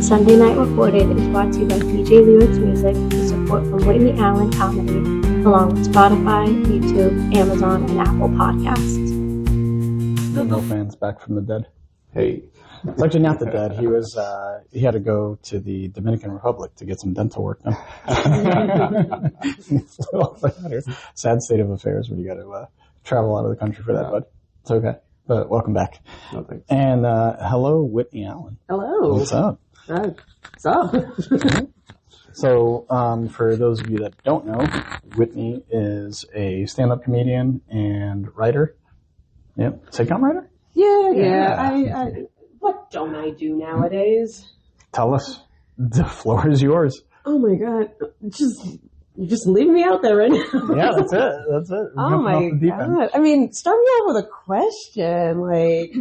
Sunday Night Recorded is brought to you by DJ Lyrix Music with support from Whitney Allen Comedy, along with Spotify, YouTube, Amazon, and Apple Podcasts. No fans back from the dead. Hey. It's actually not the dead. He had to go to the Dominican Republic to get some dental work done. Sad state of affairs when you got to travel out of the country for that, but it's okay. But welcome back. No, thanks. And hello, Whitney Allen. Hello. What's up? What's up? So, for those of you that don't know, Whitney is a stand-up comedian and writer. Yep. Sitcom writer? Yeah. I what don't I do nowadays? Tell us. The floor is yours. Oh my god. You just leave me out there right now. Yeah, that's it. Oh my god. I mean, start me off with a question. Like,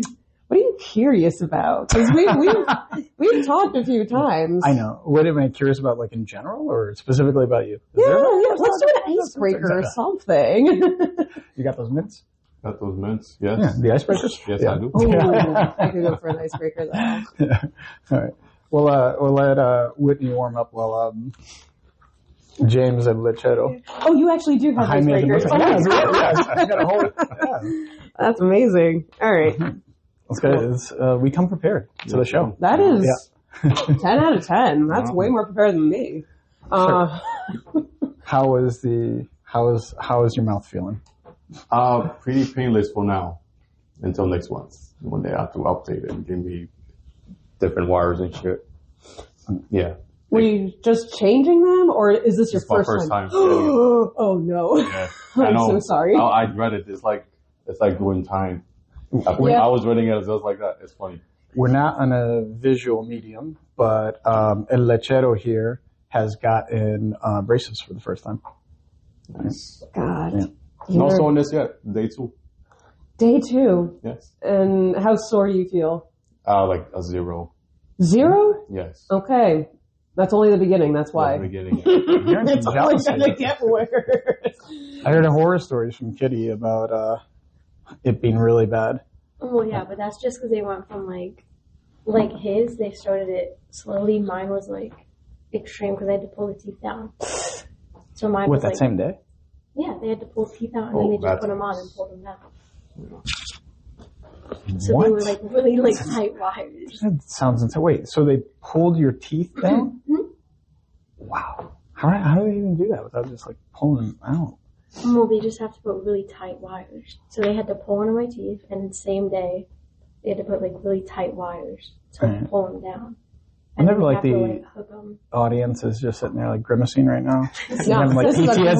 what are you curious about? Because we've talked a few times. I know. What am I curious about, like in general, or specifically about you? Yeah. Let's do an icebreaker or something. You got those mints? Got those mints? Yes. Yeah, the icebreakers? Yes, yeah. I do. Oh, I could go for an icebreaker though. Yeah. All right. We'll let Whitney warm up while James and Lechero. Oh, you actually do have icebreakers. Yes, I got a whole. That's amazing. All right. Let's go. We come prepared to the show. That is 10 out of 10. That's way more prepared than me. How is your mouth feeling? Pretty painless for now. Until next month, when they have to update it and give me different wires and shit. Yeah. Were you just changing them, or is this your first time? Oh no! Yeah. I'm so sorry. I read it. It's like doing time. I was reading it just like that. It's funny. We're not on a visual medium, but El Lechero here has gotten braces for the first time. Nice. God. Yeah. No soreness yet. Day 2. Day 2. Yes. And how sore do you feel? Like a 0. 0? Yes. Okay. That's only the beginning. That's why. That's the beginning. Yeah. It's only gonna get worse. I heard horror stories from Kitty about it being really bad. Well, yeah, but that's just because they went from like his, they started it slowly. Mine was like extreme because I had to pull the teeth down. So mine was that like, same day? Yeah, they had to pull teeth out and then they just put them on and pulled them down. So what? they were like really like tight wires. That sounds insane. Wait, so they pulled your teeth down? Mm-hmm. Wow. How do they even do that without just like pulling them out? Well, they just have to put really tight wires. So they had to pull one of my teeth, and the same day they had to put like really tight wires to pull them down. I never like the the audience is just sitting there like grimacing right now. No, like this is a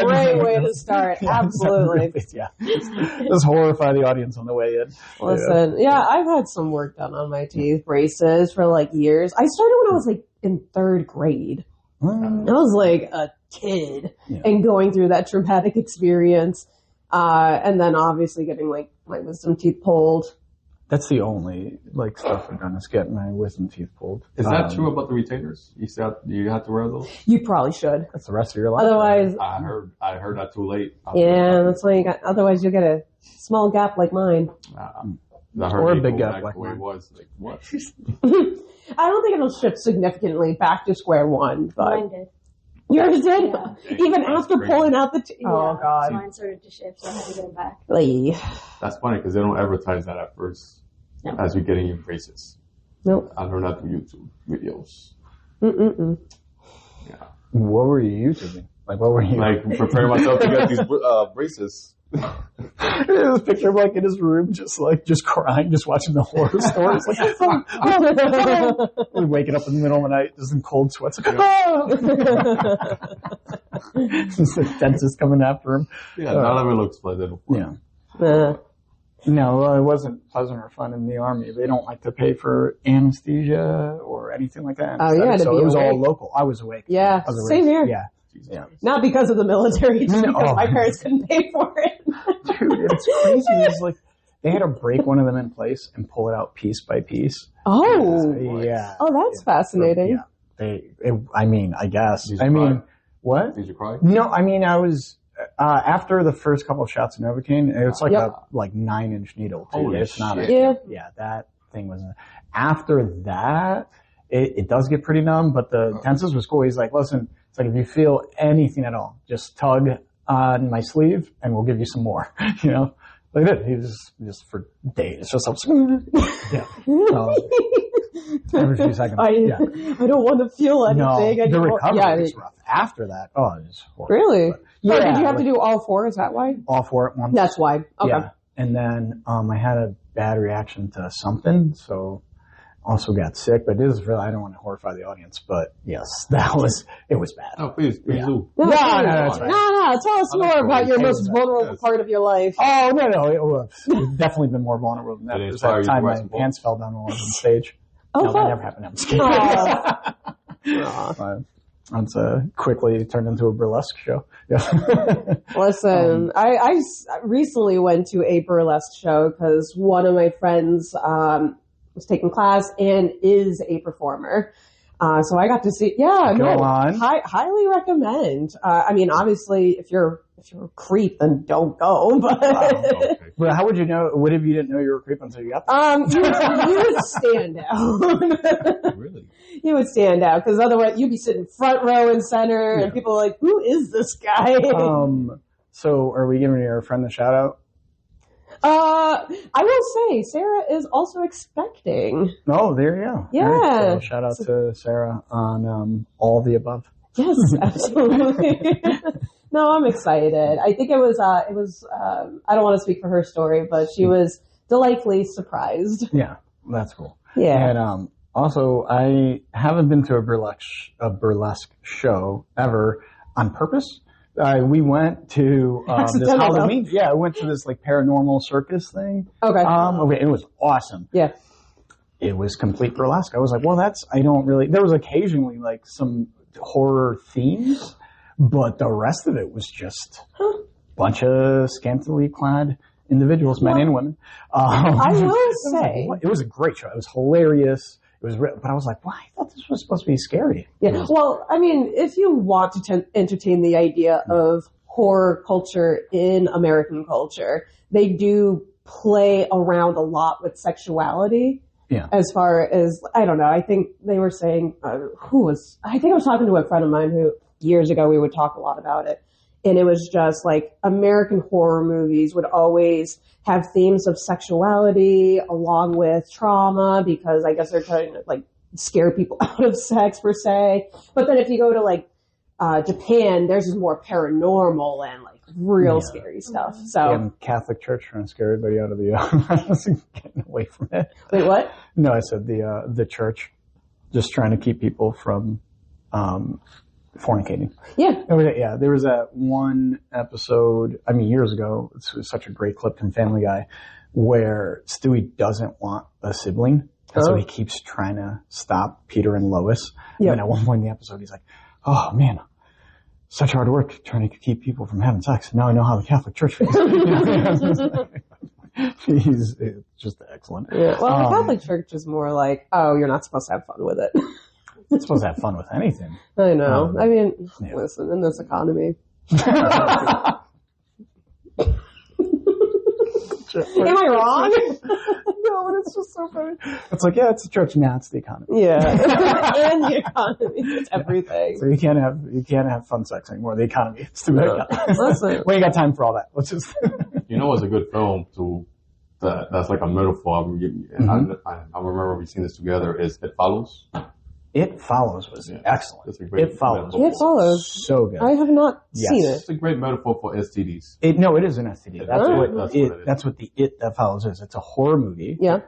great way to start. Absolutely. Yeah. Just horrify the audience on the way in. Listen, I've had some work done on my teeth, braces for like years. I started when I was like in 3rd grade. I was like a kid and going through that traumatic experience. And then obviously getting like my wisdom teeth pulled. That's the only like stuff I've done is getting my wisdom teeth pulled. Is that true about the retainers? You have to wear those? You probably should. That's the rest of your life. Otherwise, I heard that too late. That's why you got. Otherwise, you'll get a small gap like mine. Or a big gap like mine. Was like what? I don't think it'll shift significantly back to square one, but mine did. Yours did? Yeah. Even after pulling out the teeth? Oh, God. Mine started to shift, so I had to get them back. That's funny because they don't advertise that at first as you're getting your braces. Nope. I learned that through YouTube videos. Yeah. What were you YouTubing? Like, what were you? Like, preparing myself to get these braces. There's a picture of like in his room, just crying, just watching the horror stories. Like, waking up in the middle of the night, just in cold sweats. Like, the dentist coming after him. Yeah, none of it looks pleasant. Yeah. No, it wasn't pleasant or fun in the Army. They don't like to pay for anesthesia or anything like that. Oh, yeah, so it was all local. I was awake. Yeah, same here. Yeah. Not because of the military, just because my parents couldn't pay for it. Dude, it's crazy. It's like they had to break one of them in place and pull it out piece by piece. Oh, yeah. Oh, that's fascinating. Yeah. I guess. What? Did you cry? No, I was after the first couple of shots of Novocaine. It's like a 9-inch needle. Too. Holy it's not. shit. Yeah, that thing was. After that, it does get pretty numb, but the tenses was cool. He's like, listen, it's like if you feel anything at all, just tug on my sleeve and we'll give you some more, you know? Like that. He was just for days, just yeah. Every few seconds. I don't want to feel anything. No, the recovery was rough. After that, it was horrible. Really? Yeah, did you have to do all 4? Is that why? All 4 at once. That's why. Okay. Yeah. And then I had a bad reaction to something, so also got sick. But this is really, I don't want to horrify the audience, but yes, it was bad. Oh, please do. No, that's right. No. Tell us more about your most vulnerable part of your life. Oh, no. It's definitely been more vulnerable than that. It was that time my pants fell down while I was on stage. Oh, no, that never happened. I'm just kidding. It's quickly turned into a burlesque show. Yeah. Listen, I recently went to a burlesque show because one of my friends was taking class and is a performer. So I got to see. Yeah, Go on. Highly recommend. I mean, obviously, if you're a creep, then don't go. But okay. Well, how would you know? What if you didn't know you were a creep until you got there? You would stand out. Really? You would stand out because otherwise you'd be sitting front row and center, and people are like, "Who is this guy?" So are we giving your friend the shout out? I will say Sarah is also expecting. Oh, there you go. Yeah. Right, so shout out to Sarah on all the above. Yes, absolutely. No, I'm excited. I think it was, I don't want to speak for her story, but she was delightfully surprised. Yeah, that's cool. Yeah. And, also, I haven't been to a burlesque show ever on purpose. We went to this Halloween. Yeah, I went to this like paranormal circus thing. Okay. It was awesome. Yeah. It was complete burlesque. I was like, well, there was occasionally like some horror themes, but the rest of it was just a bunch of scantily clad individuals, men and women. I will say. It was a great show. It was hilarious. It was, but I was like, "Why? I thought this was supposed to be scary." Yeah. Well, I mean, if you want to entertain the idea of horror culture in American culture, they do play around a lot with sexuality. Yeah. As far as, I don't know, I think they were saying, I think I was talking to a friend of mine who years ago we would talk a lot about it. And it was just like American horror movies would always have themes of sexuality along with trauma because I guess they're trying to like scare people out of sex per se. But then if you go to like Japan, theirs is more paranormal and like real scary stuff. So and Catholic Church trying to scare everybody out of the getting away from it. Wait, what? No, I said the church just trying to keep people from fornicating. Yeah. Yeah, there was that one episode, years ago, it was such a great clip from Family Guy, where Stewie doesn't want a sibling, and so he keeps trying to stop Peter and Lois. And then at one point in the episode, he's like, oh man, such hard work trying to keep people from having sex. Now I know how the Catholic Church feels. He's just excellent. Yeah. Well, the Catholic Church is more like, oh, you're not supposed to have fun with it. You're supposed to have fun with anything. I know. Listen, in this economy. Am I wrong? No, but it's just so funny. It's like, yeah, it's the church. Now it's the economy. Yeah. And the economy. It's everything. So you can't have fun sex anymore. The economy. It's too big. Listen. We ain't got time for all that. Let's just. You know what's a good film that's like a metaphor. I remember we've seen this together. Is It Follows? It Follows was excellent. It's a great It Follows. It Follows. So good. I have not seen it. It's a great metaphor for STDs. It is an STD. That's what the It That Follows is. It's a horror movie. Yeah.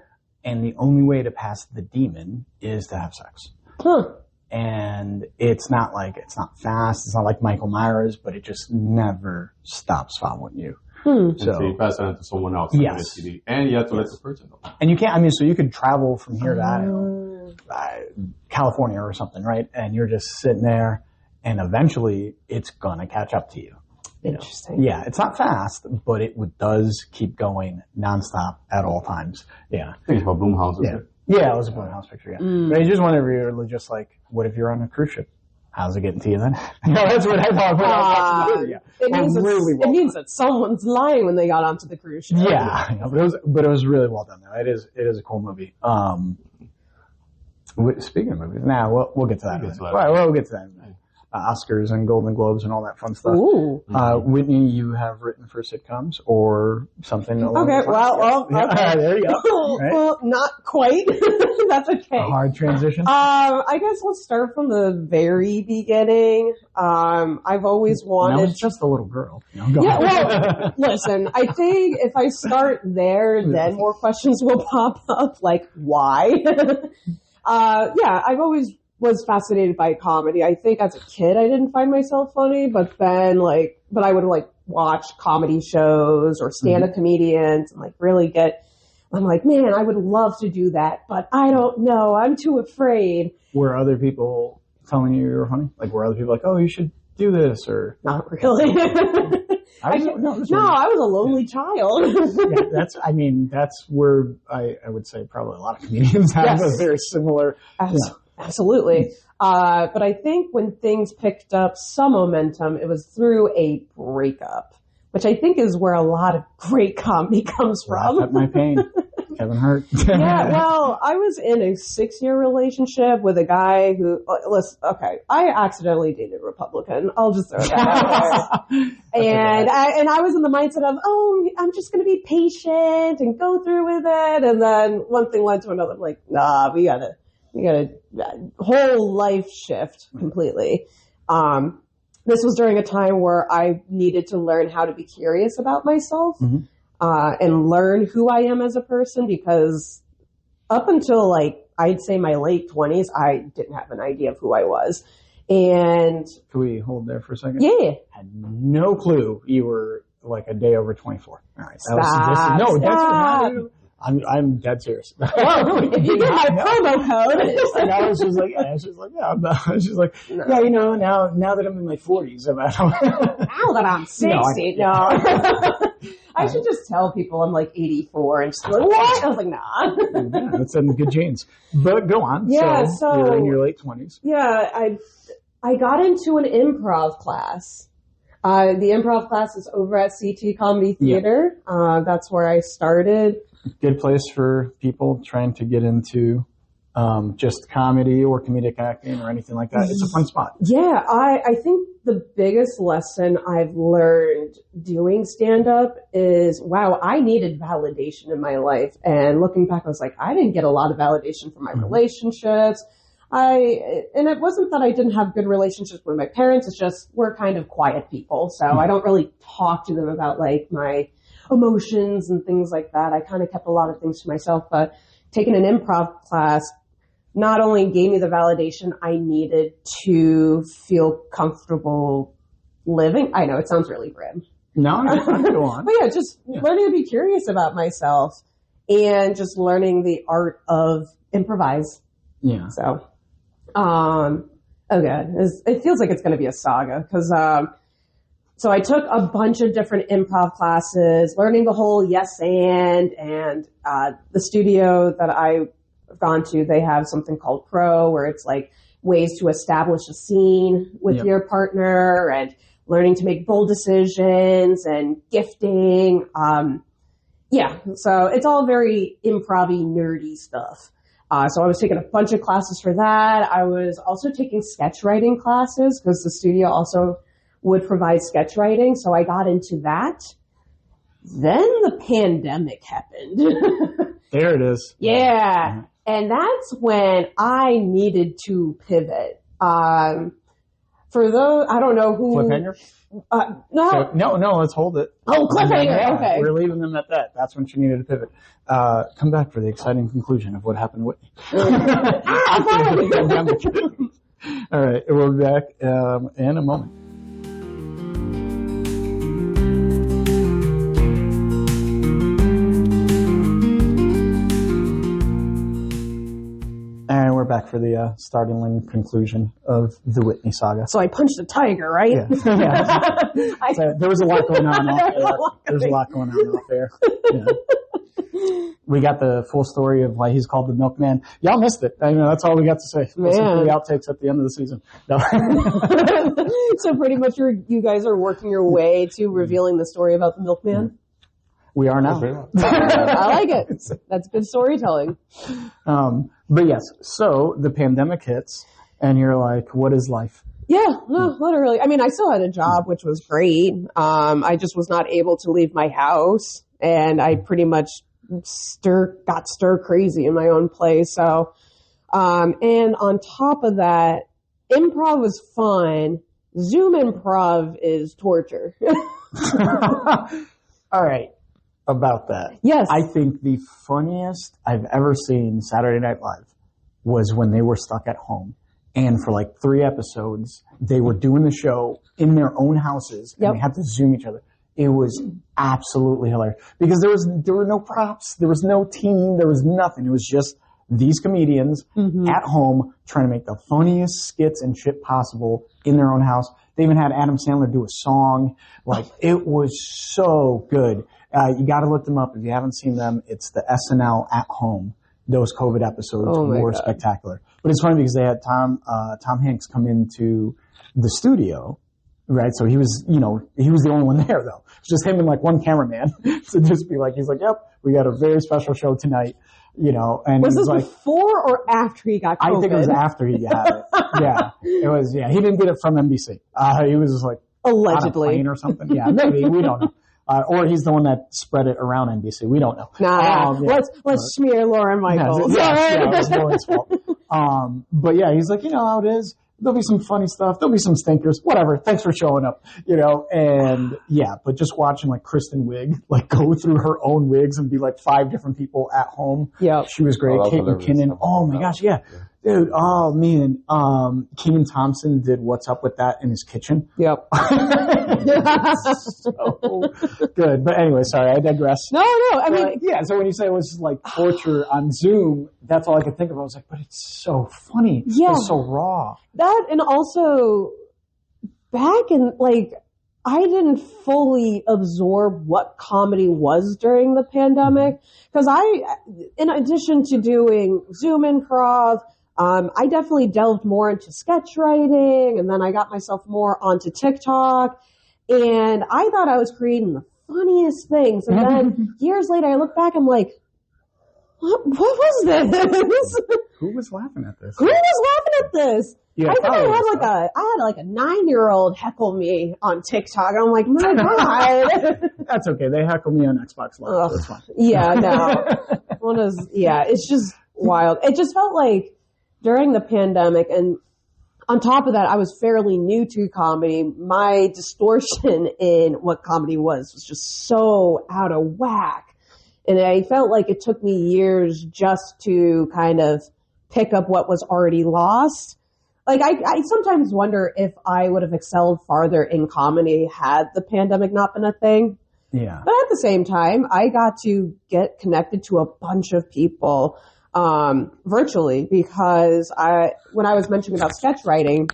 And the only way to pass the demon is to have sex. Huh. And it's not fast. It's not like Michael Myers, but it just never stops following you. So you pass that on to someone else. Yes. STD, and you have to let the person know. And you can't, so you could travel from here to, California or something, right? And you're just sitting there and eventually it's gonna catch up to you. Interesting. Yeah, it's not fast, but it does keep going nonstop at all times. Yeah. I think it's about Blumhouse. Yeah, it was a Blumhouse picture, yeah. But I just wonder if you're just like, what if you're on a cruise ship? How's it getting to you then? That's what I thought when I was watching the movie. Yeah. It means that someone's lying when they got onto the cruise ship. Yeah, but it was really well done though. It is a cool movie. Speaking of movies, we'll get to that. We'll get to that. Oscars and Golden Globes and all that fun stuff. Ooh. Whitney, you have written for sitcoms or something along those lines? Okay. There you go. Right. Well, not quite. That's okay. A hard transition. I guess let's start from the very beginning. I've always wanted. I was just a little girl. Well, listen, I think if I start there, then more questions will pop up, like why? I've always was fascinated by comedy. I think as a kid I didn't find myself funny, but then I would watch comedy shows or stand-up comedians and really I'm like, man, I would love to do that, but I don't know. I'm too afraid. Were other people telling you were funny? Were other people like, oh, you should do this, or? Not really. I was a lonely child. That's where I would say probably a lot of comedians have a very similar. Absolutely. But I think when things picked up some momentum, it was through a breakup, which I think is where a lot of great comedy comes from. Laugh at my pain. Kevin Hart. I was in a 6-year relationship with a guy who, I accidentally dated a Republican. I'll just throw that out there. And I was in the mindset of, I'm just going to be patient and go through with it. And then one thing led to another. I'm like, nah, we got a whole life shift completely. This was during a time where I needed to learn how to be curious about myself, and learn who I am as a person, because up until I'd say my late 20s, I didn't have an idea of who I was. And can we hold there for a second? Yeah. Had no clue you were a day over 24. All right. Stop. I'm dead serious. Well, if you get my promo code. I was just she's like, no. Now that I'm in my 40s, now that I'm 60, I should just tell people I'm 84 and just what? I was like, nah. That's in good genes. But go on. Yeah, so you're in your late 20s. Yeah, I got into an improv class. The improv class is over at CT Comedy Theater. That's where I started. Good place for people trying to get into just comedy or comedic acting or anything like that. It's a fun spot. Yeah, I think the biggest lesson I've learned doing stand-up is, wow, I needed validation in my life. And looking back, I was like, I didn't get a lot of validation from my relationships. And it wasn't that I didn't have good relationships with my parents. It's just we're kind of quiet people. So I don't really talk to them about my emotions and things like that. I kind of kept a lot of things to myself, but taking an improv class not only gave me the validation I needed to feel comfortable living. I know it sounds really grim. No, go on. But just learning to be curious about myself and just learning the art of improvise. Yeah. So, it feels like it's going to be a saga because, so I took a bunch of different improv classes, learning the whole yes and the studio that I've gone to, they have something called Pro, where it's ways to establish a scene with your partner and learning to make bold decisions and gifting. So it's all very improv-y, nerdy stuff. So I was taking a bunch of classes for that. I was also taking sketch writing classes because the studio also would provide sketch writing. So I got into that. Then the pandemic happened. There it is. Yeah. And that's when I needed to pivot. For those, I don't know who. Cliffhanger? No. No, let's hold it. Oh, cliffhanger, okay. We're leaving them at that. That's when she needed to pivot. Come back for the exciting conclusion of what happened to Whitney. All right, we'll be back in a moment. And we're back for the startling conclusion of the Whitney saga. So I punched a tiger, right? Yeah. So there was a lot going on off there. There's a lot going on off there. Yeah. We got the full story of why he's called the milkman. Y'all missed it. That's all we got to say. Listen to the outtakes at the end of the season. No. So pretty much you guys are working your way to revealing the story about the milkman? We are now. I like it. That's good storytelling. But yes, so the pandemic hits, and you're like, what is life? Yeah, no, literally. I mean, I still had a job, which was great. I just was not able to leave my house, and I pretty much got stir crazy in my own place. So, and on top of that, improv was fun. Zoom improv is torture. All right. About that. Yes. I think the funniest I've ever seen Saturday Night Live was when they were stuck at home. And for like 3 episodes, they were doing the show in their own houses and they had to Zoom each other. It was absolutely hilarious because there were no props. There was no team. There was nothing. It was just these comedians at home trying to make the funniest skits and shit possible in their own house. They even had Adam Sandler do a song. Like, it was so good. You got to look them up if you haven't seen them. It's the SNL at home. Those COVID episodes were spectacular. But it's funny because they had Tom Hanks come into the studio, right? So he was the only one there though. It's just him and like one cameraman. So just be like, he's like, yep, we got a very special show tonight. And was this like, before or after he got COVID? I think it was after he got it. Yeah, it was. Yeah, he didn't get it from NBC. He was just like allegedly on a plane or something. Yeah, maybe we don't know. Or he's the one that spread it around NBC. We don't know. Let's smear Lauren Michaels. Yeah, it was Lauren's fault. But yeah, he's like, you know how it is. There'll be some funny stuff. There'll be some stinkers. Whatever. Thanks for showing up. And yeah, but just watching like Kristen Wiig like go through her own wigs and be like 5 different people at home. Yeah, she was great. Kate McKinnon. Oh my gosh, yeah. Dude, oh man. Kenan Thompson did What's Up With That in his kitchen. Yep. So good. But anyway, sorry, I digress. No, I mean, yeah, so when you say it was like torture on Zoom, that's all I could think of. I was like, but it's so funny. Yeah. It's so raw. That, and also back in like, I didn't fully absorb what comedy was during the pandemic because in addition to doing Zoom improv, I definitely delved more into sketch writing, and then I got myself more onto TikTok, and I thought I was creating the funniest things. And then years later, I look back, I'm like, what was this? Who was laughing at this? Who was laughing at this? Yeah, I think I had a 9-year-old heckle me on TikTok, and I'm like, my God. That's okay. They heckle me on Xbox Live. That's fine. Yeah, no. It's just wild. It just felt like during the pandemic, and on top of that, I was fairly new to comedy. My distortion in what comedy was just so out of whack. And I felt like it took me years just to kind of pick up what was already lost. Like, I sometimes wonder if I would have excelled farther in comedy had the pandemic not been a thing. Yeah. But at the same time, I got to get connected to a bunch of people virtually because when I was mentioning about sketch writing,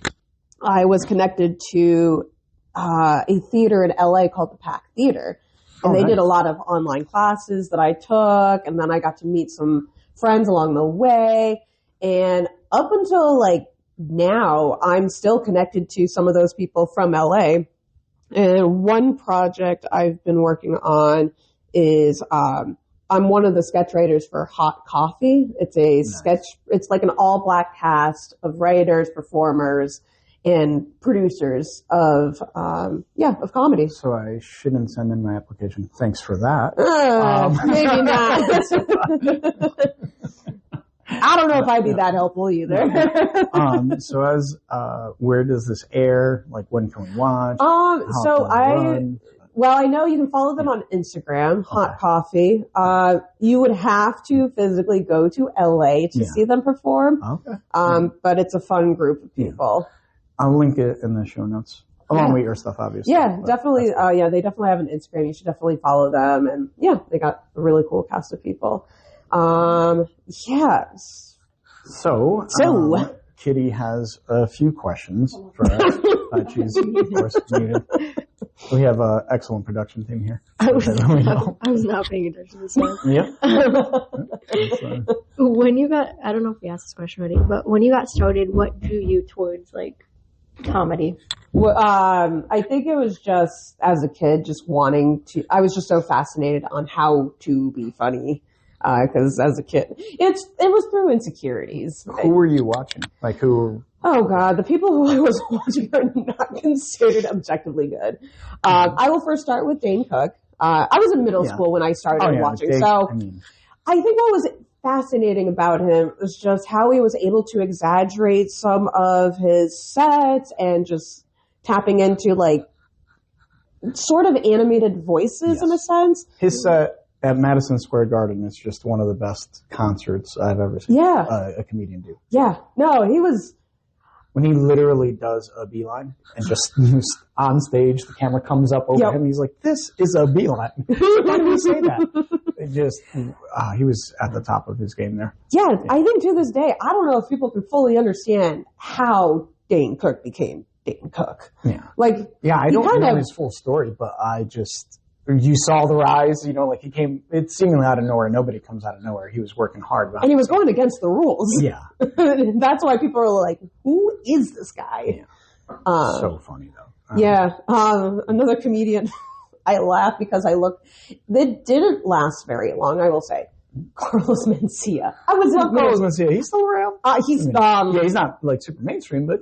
I was connected to a theater in LA called the Pack Theater. And they did a lot of online classes that I took, and then I got to meet some friends along the way. And up until like now, I'm still connected to some of those people from LA. And one project I've been working on is I'm one of the sketch writers for Hot Coffee. It's a sketch. It's like an all black cast of writers, performers, and producers of comedy. So I shouldn't send in my application. Thanks for that. Maybe not. I don't know if I'd be that helpful either. Where does this air? Like, when can we watch? I know you can follow them on Instagram, Hot Coffee. You would have to physically go to LA to see them perform. Okay. But it's a fun group of people. I'll link it in the show notes. Along with your stuff, obviously. Yeah, definitely. They definitely have an Instagram. You should definitely follow them. And they got a really cool cast of people. So Kitty has a few questions for us. She's, of course, muted. We have an excellent production team here. I was not paying attention to this one. Yep. When you got, I don't know if we asked this question already, but when you got started, what drew you towards like comedy? Well, I think it was just as a kid, just wanting to. I was just so fascinated on how to be funny. Because as a kid, it was through insecurities. Who were you watching? Like who? Oh God, the people who I was watching are not considered objectively good. I will first start with Dane Cook. I was in middle school when I started watching, I think what was fascinating about him was just how he was able to exaggerate some of his sets and just tapping into like sort of animated voices in a sense. His set at Madison Square Garden is just one of the best concerts I've ever seen a comedian do. Yeah. No, he was... When he literally does a beeline and just on stage, the camera comes up over him. He's like, "This is a beeline." Why did he say that? It just, he was at the top of his game there. Yeah, I think to this day, I don't know if people can fully understand how Dane Cook became Dane Cook. Yeah. Like, I don't know his full story, but you saw the rise, like he came, it's seemingly out of nowhere. Nobody comes out of nowhere. He was working hard. And he was going against the rules. Yeah. That's why people are like, who is this guy? Yeah. So funny though. Another comedian, I laugh because they didn't last very long, I will say. Carlos Mencia. I was Carlos Mencia. He's still around. He's not like super mainstream, but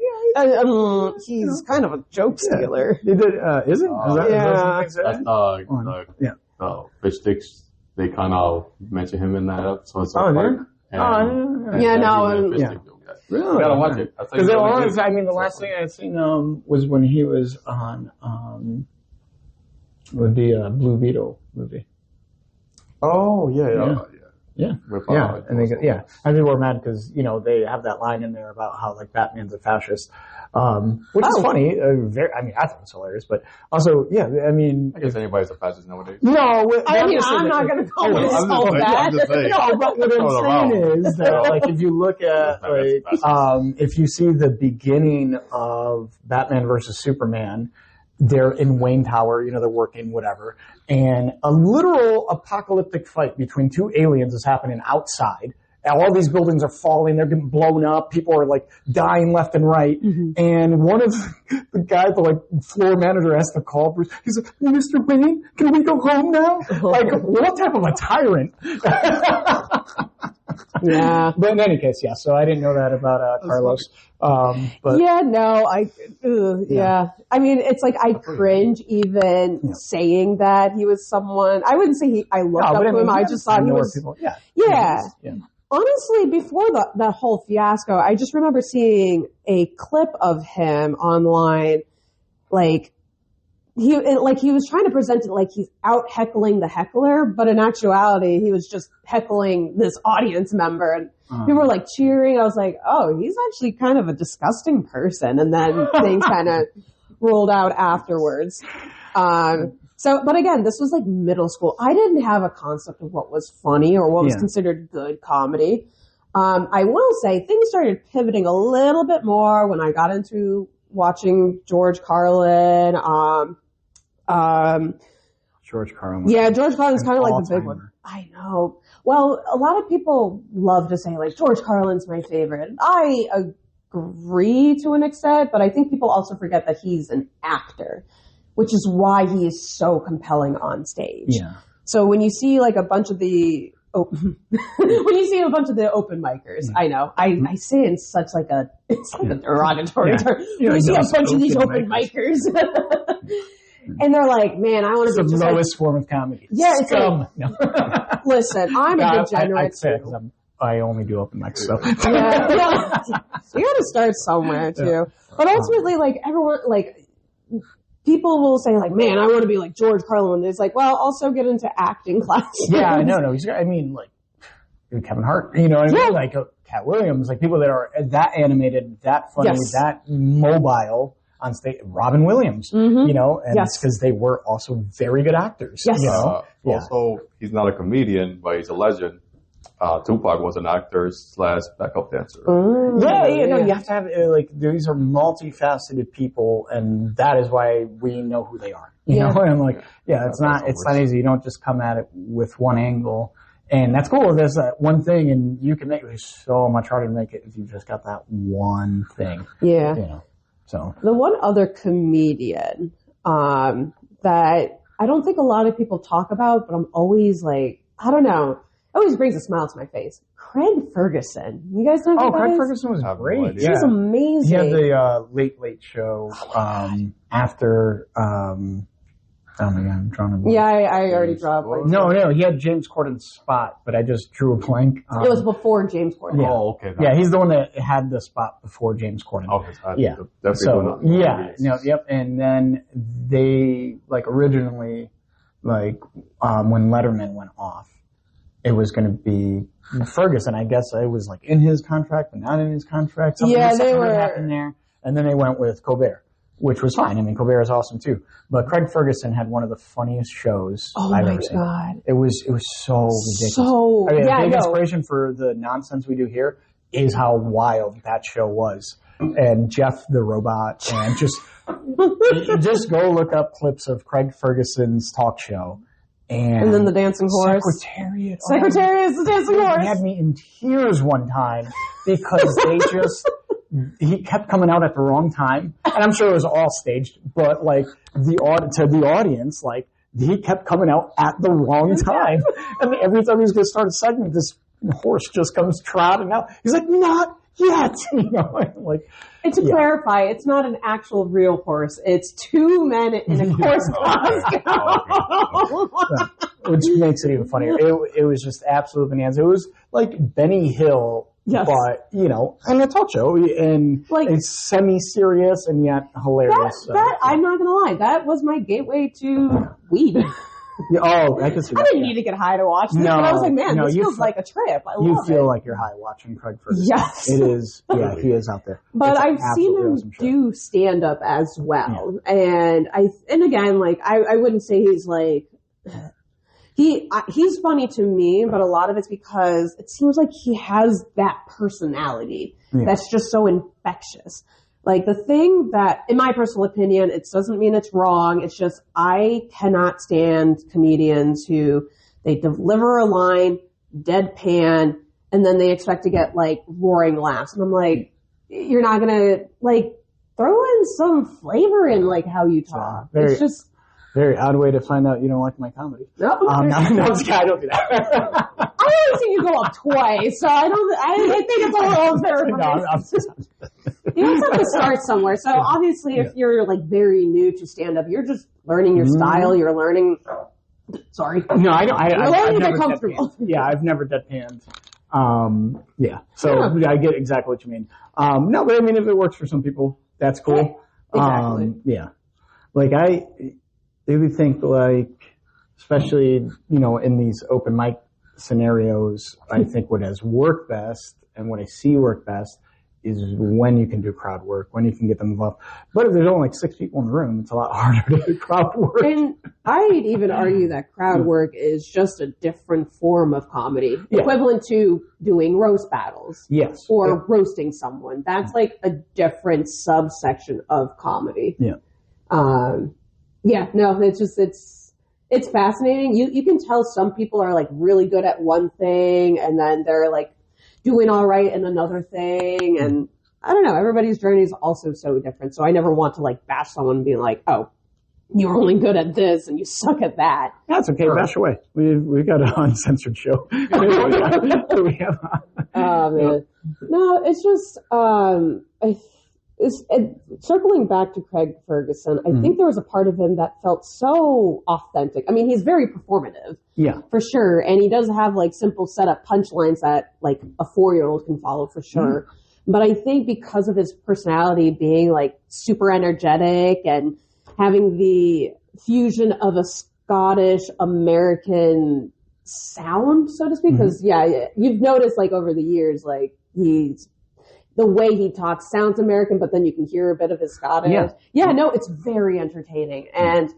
he's kind of a joke stealer. He did, is it? That's Fish Sticks. They kind of mention him in that episode. Really? Gotta watch it. Because the last thing I'd seen was when he was on with the Blue Beetle movie. Oh yeah. And people were mad because they have that line in there about how like Batman's a fascist, which is funny. I thought it was hilarious, but also, I guess anybody's a fascist nowadays. No, I'm not going to call myself that. No, but what I'm saying is that like if you look at if you see the beginning of Batman versus Superman. They're in Wayne Tower, they're working, whatever. And a literal apocalyptic fight between two aliens is happening outside. All these buildings are falling, they're getting blown up, people are like dying left and right. Mm-hmm. And one of the guys, the floor manager has to call Bruce. He's like, "Mr. Wayne, can we go home now?" Like, what type of a tyrant? Yeah. But in any case, so I didn't know that about Carlos. But I mean, it's like I cringe even saying that he was someone. I wouldn't say I looked up to him. I just thought he was. People, Honestly, before that whole fiasco, I just remember seeing a clip of him online, he was trying to present it like he's out heckling the heckler, but in actuality, he was just heckling this audience member, and people were cheering. I was like, oh, he's actually kind of a disgusting person. And then things kind of rolled out afterwards. But again, this was middle school. I didn't have a concept of what was funny or what was considered good comedy. I will say things started pivoting a little bit more when I got into watching George Carlin. George Carlin. Yeah, George Carlin's kind of like the big one. I know. Well, a lot of people love to say George Carlin's my favorite. I agree to an extent, but I think people also forget that he's an actor, which is why he is so compelling on stage. Yeah. So when you see a bunch of the open micers, I know I say it in such it's a derogatory term. When you see a bunch of these open micers. And they're like, "Man, I want to be the lowest form of comedy." Yeah, it's listen, I'm a degenerate. I'd say it because I only do open mics, so. You got to start somewhere too. Yeah. But ultimately, everyone, people will say, "Man, I want to be like George Carlin." It's well, also get into acting classes. Yeah, no. Kevin Hart, Cat Williams, people that are that animated, that funny, that mobile. On stage, Robin Williams, and it's because they were also very good actors. Yes. Also, he's not a comedian, but he's a legend. Tupac was an actor / backup dancer. You have to have these are multifaceted people, and that is why we know who they are. You know, and it's not easy. You don't just come at it with one angle. And that's cool. There's that one thing, and you can make it so much harder to make it if you've just got that one thing. Yeah. So the one other comedian that I don't think a lot of people talk about, but I'm always I don't know. I always brings a smile to my face. Craig Ferguson. You guys know who that Craig is? Ferguson was great. He was amazing. He had the Late Show after. Oh my God, I'm drawing a Yeah, I already drew a blank. No, he had James Corden's spot, but I just drew a blank. It was before James Corden. Yeah. Oh, okay. Yeah, he's the one that had the spot before James Corden. Okay, yeah. So, yep. And then they, like, originally, like, when Letterman went off, it was going to be Ferguson. I guess it was, like, in his contract, but not in his contract. Something happened there. And then they went with Colbert, which was fine. I mean, Colbert is awesome too. But Craig Ferguson had one of the funniest shows I've ever seen. Oh my God. It was so ridiculous. The big inspiration for the nonsense we do here is how wild that show was. And Jeff the Robot, and just go look up clips of Craig Ferguson's talk show. And then the dancing horse. Secretariat is the dancing horse. They had me in tears one time because he kept coming out at the wrong time. And I'm sure it was all staged, but like to the audience, like he kept coming out at the wrong time. And every time he was going to start a segment, this horse just comes trotting out. He's like, not yet. And to clarify, it's not an actual real horse. It's two men in a horse costume. Which makes it even funnier. It was just absolute bananas. It was like Benny Hill. Yes. But, and a talk show, and it's semi-serious and yet hilarious. I'm not going to lie, that was my gateway to weed. I can see that. I didn't need to get high to watch this, but I was like, man, this feels like a trip. I love it. You feel like you're high watching Craig Ferguson. Yes. It is, he is out there. But I've seen him do stand-up as well. Yeah. And again, like, I wouldn't say he's like... He's funny to me, but a lot of it's because it seems like he has that personality that's just so infectious. Like the thing that, in my personal opinion, it doesn't mean it's wrong. It's just I cannot stand comedians who they deliver a line, deadpan, and then they expect to get like roaring laughs. And I'm like, you're not gonna like throw in some flavor in like how you talk. It's just. Very odd way to find out you don't like my comedy. No, I don't do that. I only seen you go up twice, so I think it's a little unfair. You have to start somewhere. So obviously, if you're like very new to stand up, you're just learning your style. You're learning. Sorry. No, I don't. You're learning to get comfortable. Yeah, I've never deadpanned. So I get exactly what you mean. No, but I mean, if it works for some people, that's cool. Exactly. Like they would think like, especially, in these open mic scenarios, I think what has worked best and what I see work best is when you can do crowd work, when you can get them involved. But if there's only like 6 people in the room, it's a lot harder to do crowd work. And I'd even argue that crowd work is just a different form of comedy, equivalent to doing roast battles. Yes. Or roasting someone. That's like a different subsection of comedy. Yeah. It's fascinating. You can tell some people are like really good at one thing and then they're like doing all right in another thing. And I don't know, everybody's journey is also so different. So I never want to like bash someone and be like, oh, you're only good at this and you suck at that. That's okay. Bash away. We've got an uncensored show. No, it's just, circling back to Craig Ferguson, I think there was a part of him that felt so authentic. I mean, he's very performative. Yeah. For sure. And he does have like simple setup punchlines that like a 4-year-old can follow for sure. But I think because of his personality being like super energetic and having the fusion of a Scottish American sound, so to speak, because you've noticed like over the years, like the way he talks sounds American, but then you can hear a bit of his Scottish. No, it's very entertaining. And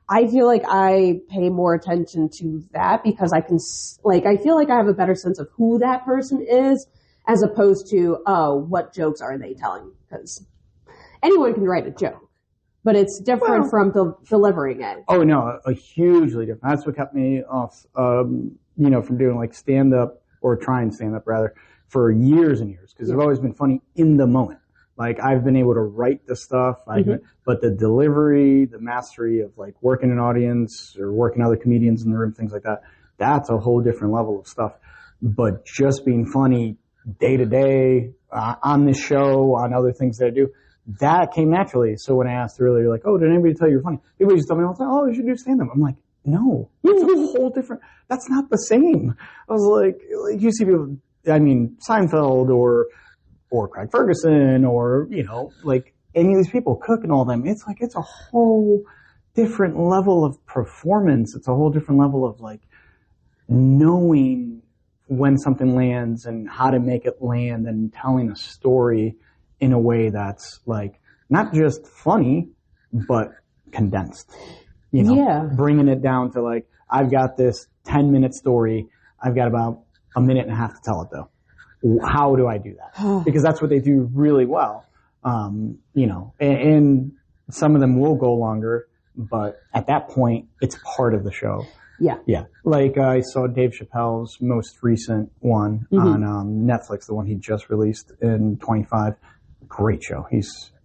I feel like I pay more attention to that because I feel like I have a better sense of who that person is as opposed to, what jokes are they telling? Because anyone can write a joke, but it's different from delivering it. Oh, no, hugely different. That's what kept me off, from doing like stand-up or trying stand-up rather for years and years because I've always been funny in the moment. Like I've been able to write the stuff, but the delivery, the mastery of like working an audience or working other comedians in the room, things like that, that's a whole different level of stuff. But just being funny day to day on this show, on other things that I do, that came naturally. So when I asked earlier, like, oh, did anybody tell you you're funny? People used to tell me all the time, oh, you should do stand-up. I'm like, no, it's a whole different, that's not the same. I was like you see people, I mean, Seinfeld or Craig Ferguson or, you know, like any of these people, Cook and all them, it's like, it's a whole different level of performance. It's a whole different level of like knowing when something lands and how to make it land and telling a story in a way that's like not just funny, but condensed. You know, bringing it down to like, I've got this 10-minute story. I've got about a minute and a half to tell it though. How do I do that? Because that's what they do really well. You know, and some of them will go longer, but at that point, it's part of the show. Yeah. Yeah. Like I saw Dave Chappelle's most recent one on Netflix, the one he just released in 25. Great show.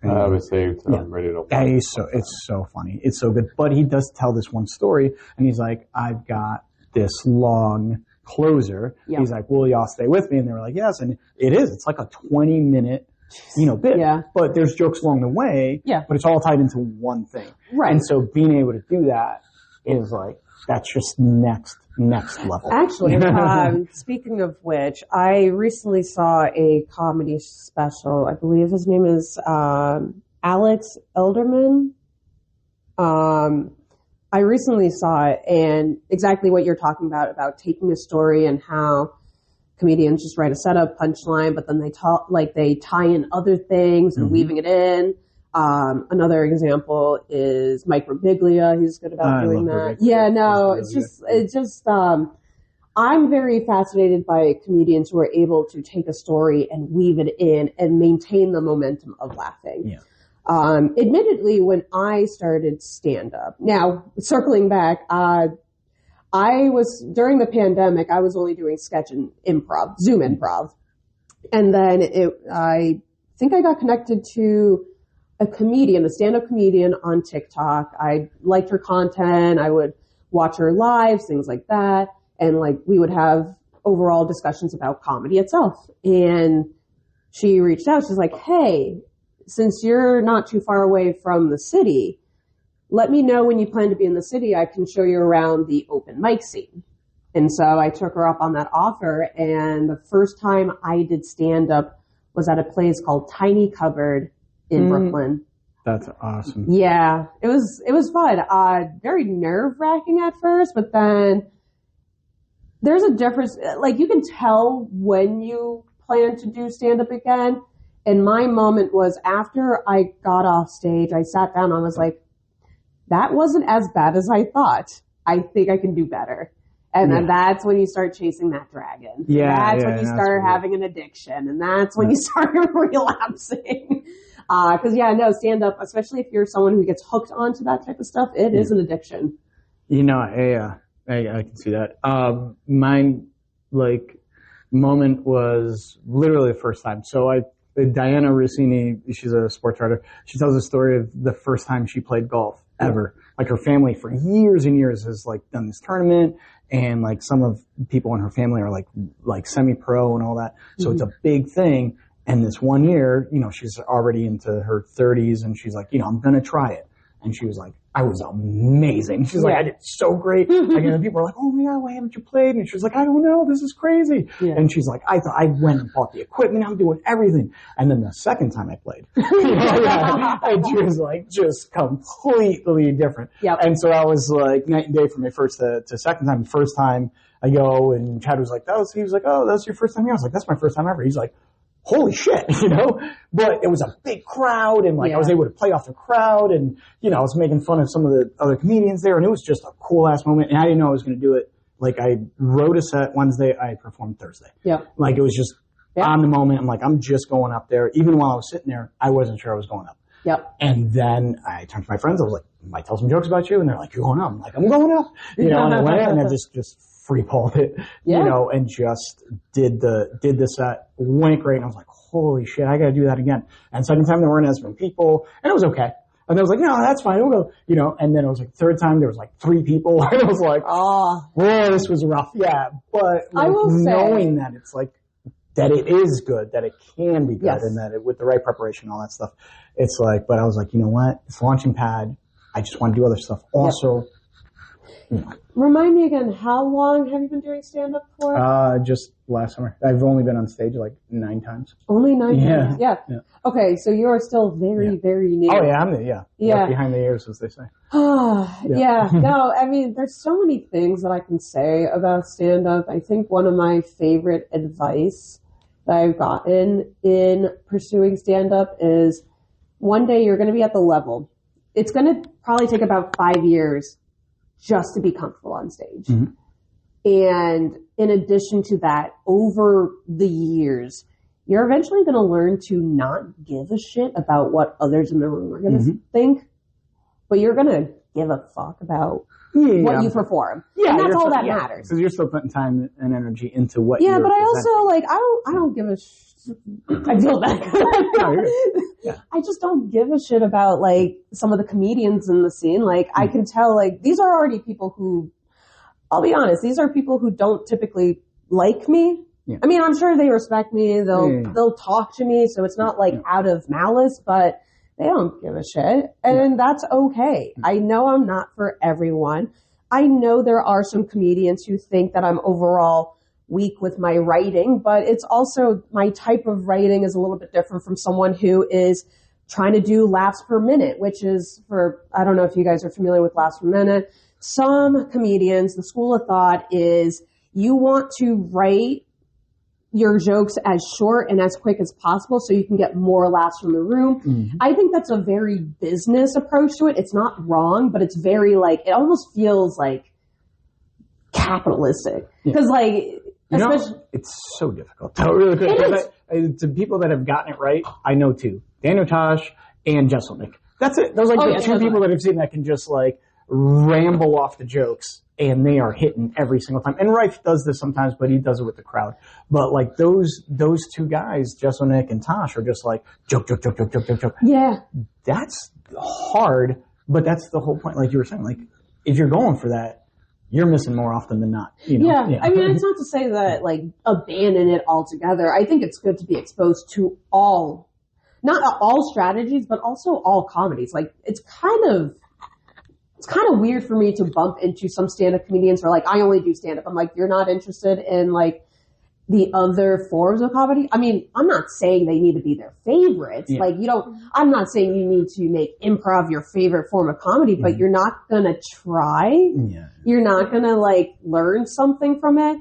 I would say I'm ready to watch. It's so funny. It's so good. But he does tell this one story, and he's like, I've got this long closer. Yeah. He's like, will y'all stay with me? And they were like, yes. And it is. It's like a 20-minute, you know, bit. Yeah. But there's jokes along the way. Yeah. But it's all tied into one thing. Right. And so being able to do that is like, that's just next level. Actually, speaking of which, I recently saw a comedy special. I believe his name is Alex Elderman. I recently saw it, and exactly what you're talking about taking a story and how comedians just write a setup, punchline, but then they tie in other things and weaving it in. Another example is Mike Birbiglia. He's good about doing that. Yeah, no, it's just, I'm very fascinated by comedians who are able to take a story and weave it in and maintain the momentum of laughing. Yeah. Admittedly, when I started stand-up, now circling back, during the pandemic, I was only doing sketch and improv, Zoom improv. And then I think I got connected to a stand-up comedian on TikTok. I liked her content. I would watch her lives, things like that. And like, we would have overall discussions about comedy itself. And she reached out. She's like, hey, since you're not too far away from the city, let me know when you plan to be in the city. I can show you around the open mic scene. And so I took her up on that offer. And the first time I did stand-up was at a place called Tiny Cupboard in Brooklyn. That's awesome. Yeah, it was fun. Very nerve-wracking at first, but then there's a difference. Like, you can tell when you plan to do stand-up again. And my moment was after I got off stage, I sat down and I was like, that wasn't as bad as I thought. I think I can do better. And then that's when you start chasing that dragon. Yeah, that's when you start having an addiction. And that's when you start relapsing. Because, stand-up, especially if you're someone who gets hooked onto that type of stuff, it is an addiction. You know, I can see that. Mine, like, moment was literally the first time. So Diana Rossini, she's a sports writer. She tells a story of the first time she played golf ever. Like, her family for years and years has like done this tournament, and like some of the people in her family are like semi-pro and all that. So it's a big thing. And this one year, you know, she's already into her 30s, and she's like, you know, I'm going to try it. And she was like, I was amazing. She's like, I did so great. Like, and people were like, oh my God, why haven't you played? And she was like, I don't know. This is crazy. Yeah. And she's like, I went and bought the equipment. I'm doing everything. And then the second time I played, and she was like, just completely different. Yep. And so I was like night and day from my first to second time. The first time I go, and Chad was like, he was like, oh, that's your first time here? I was like, that's my first time ever. He's like, holy shit, you know, but it was a big crowd, and like I was able to play off the crowd, and you know, I was making fun of some of the other comedians there, and it was just a cool ass moment. And I didn't know I was going to do it. Like, I wrote a set Wednesday, I performed Thursday. Yeah. Like, it was just on the moment. I'm like, I'm just going up there. Even while I was sitting there, I wasn't sure I was going up. Yep. And then I turned to my friends. I was like, I might tell some jokes about you. And they're like, you're going up. I'm like, I'm going up. You know, and I went, and I just free-pulled it, you know, and just did the set. Went great. And I was like, holy shit, I got to do that again. And second time there weren't as many people, and it was okay. And I was like, no, that's fine. We'll go, and then it was like third time there was like 3 people. And I was like, oh, this was rough. Yeah. But I will knowing that it's like, that it is good, that it can be good, and that with the right preparation and all that stuff, it's like, but I was like, you know what? It's launching pad. I just want to do other stuff. Also, Remind me again, how long have you been doing stand-up for? Just last summer. I've only been on stage like 9 times. Only 9 times? Yeah. Okay, so you're still very, very new. Oh, yeah, I'm right behind the ears, as they say. No, I mean, there's so many things that I can say about stand-up. I think one of my favorite advice that I've gotten in pursuing stand-up is one day you're going to be at the level. It's going to probably take about 5 years just to be comfortable on stage. Mm-hmm. And in addition to that, over the years, you're eventually going to learn to not give a shit about what others in the room are going to think, but you're going to give a fuck about what you perform. Yeah, and that's all that matters. Because you're still putting time and energy into what you're but I also, I don't give a shit. I feel bad. I just don't give a shit about, some of the comedians in the scene. I can tell, these are already people who, I'll be honest, these are people who don't typically like me. Yeah. I mean, I'm sure they respect me. They'll talk to me, so it's not out of malice, but they don't give a shit, and that's okay. I know I'm not for everyone. I know there are some comedians who think that I'm overall weak with my writing, but it's also my type of writing is a little bit different from someone who is trying to do laughs per minute, which is I don't know if you guys are familiar with laughs per minute. Some comedians, the school of thought is you want to write your jokes as short and as quick as possible so you can get more laughs from the room. Mm-hmm. I think that's a very business approach to it. It's not wrong, but it's very it almost feels capitalistic. Because it's so difficult. Really quick. To people that have gotten it right, I know 2. Daniel Tosh and Jesselnick. That's it. Those are the 2 people that I've seen that can just ramble off the jokes, and they are hitting every single time. And Rife does this sometimes, but he does it with the crowd. But those 2 guys, Jesselnick and Tosh, are just joke. Yeah. That's hard, but that's the whole point. Like you were saying, if you're going for that, you're missing more often than not. Yeah. I mean, it's not to say that abandon it altogether. I think it's good to be exposed to not all strategies, but also all comedies. It's kind of weird for me to bump into some stand-up comedians who are I only do stand-up. I'm you're not interested in the other forms of comedy. I mean, I'm not saying they need to be their favorites. Yeah. I'm not saying you need to make improv your favorite form of comedy, but you're not gonna try. Yeah. You're not gonna learn something from it.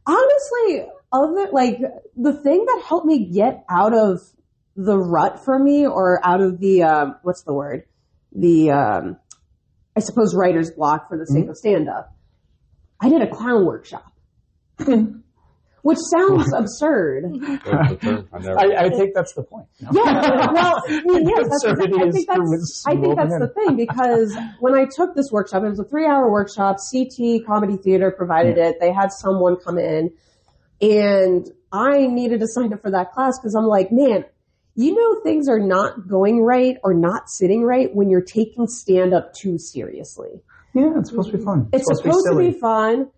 Honestly, the thing that helped me get out of the rut for me, or out of the, what's the word? I suppose writer's block for the sake of stand-up. I did a clown workshop. Which sounds absurd. I think that's the point. No? Yeah, well, I think that's the thing, because when I took this workshop, it was a 3-hour workshop, CT Comedy Theater provided it. They had someone come in, and I needed to sign up for that class because I'm man, things are not going right or not sitting right when you're taking stand-up too seriously. Yeah, it's supposed to be fun. It's supposed to be fun.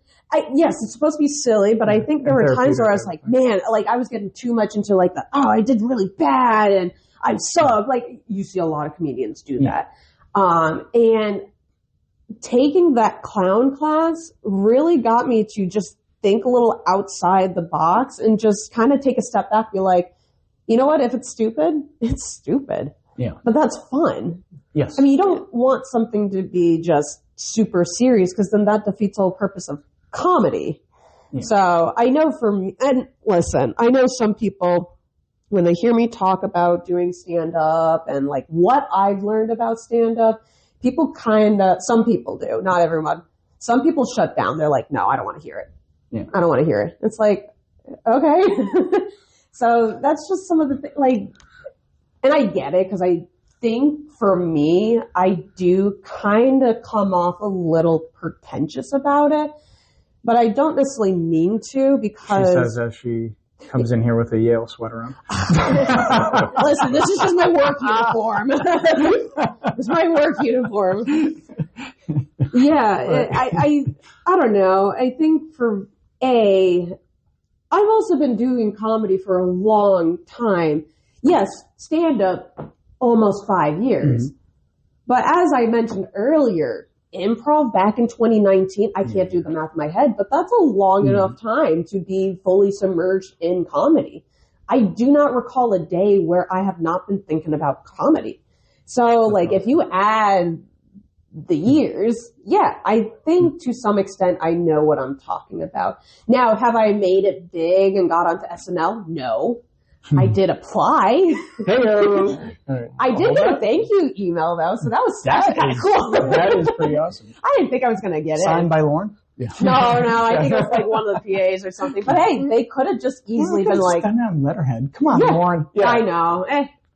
Yes, it's supposed to be silly, but I think there were times where I was man, I was getting too much into I did really bad and I suck. You see a lot of comedians do that. And taking that clown class really got me to just think a little outside the box and just kind of take a step back and be you know what? If it's stupid, it's stupid. Yeah. But that's fun. Yes. I mean, you don't want something to be just super serious because then that defeats the whole purpose of comedy. Yeah. So I know for me, and listen, I know some people, when they hear me talk about doing stand-up and what I've learned about stand-up, some people do, not everyone. Some people shut down. They're no, I don't want to hear it. Yeah. I don't want to hear it. It's okay. So that's just some of the things, and I get it, because I think for me, I do kind of come off a little pretentious about it, but I don't necessarily mean to, because... She says as she Comes in here with a Yale sweater on. Listen, this is just my work uniform. It's my work uniform. Yeah, I don't know. I think I've also been doing comedy for a long time. Yes, stand-up almost 5 years. Mm-hmm. But as I mentioned earlier, improv back in 2019, I can't do the math in my head, but that's a long enough time to be fully submerged in comedy. I do not recall a day where I have not been thinking about comedy. So, if you add the years, I think to some extent I know what I'm talking about. Now, have I made it big and got onto SNL? No. I did apply. Hey-o. I did get a thank you email though, so that was kind of cool. That is pretty awesome. I didn't think I was going to get it. Signed by Lauren? Yeah. No, I think it was like one of the PAs or something. But hey, they could have just easily been like... Send out letterhead. Come on, Lauren. Yeah. I know.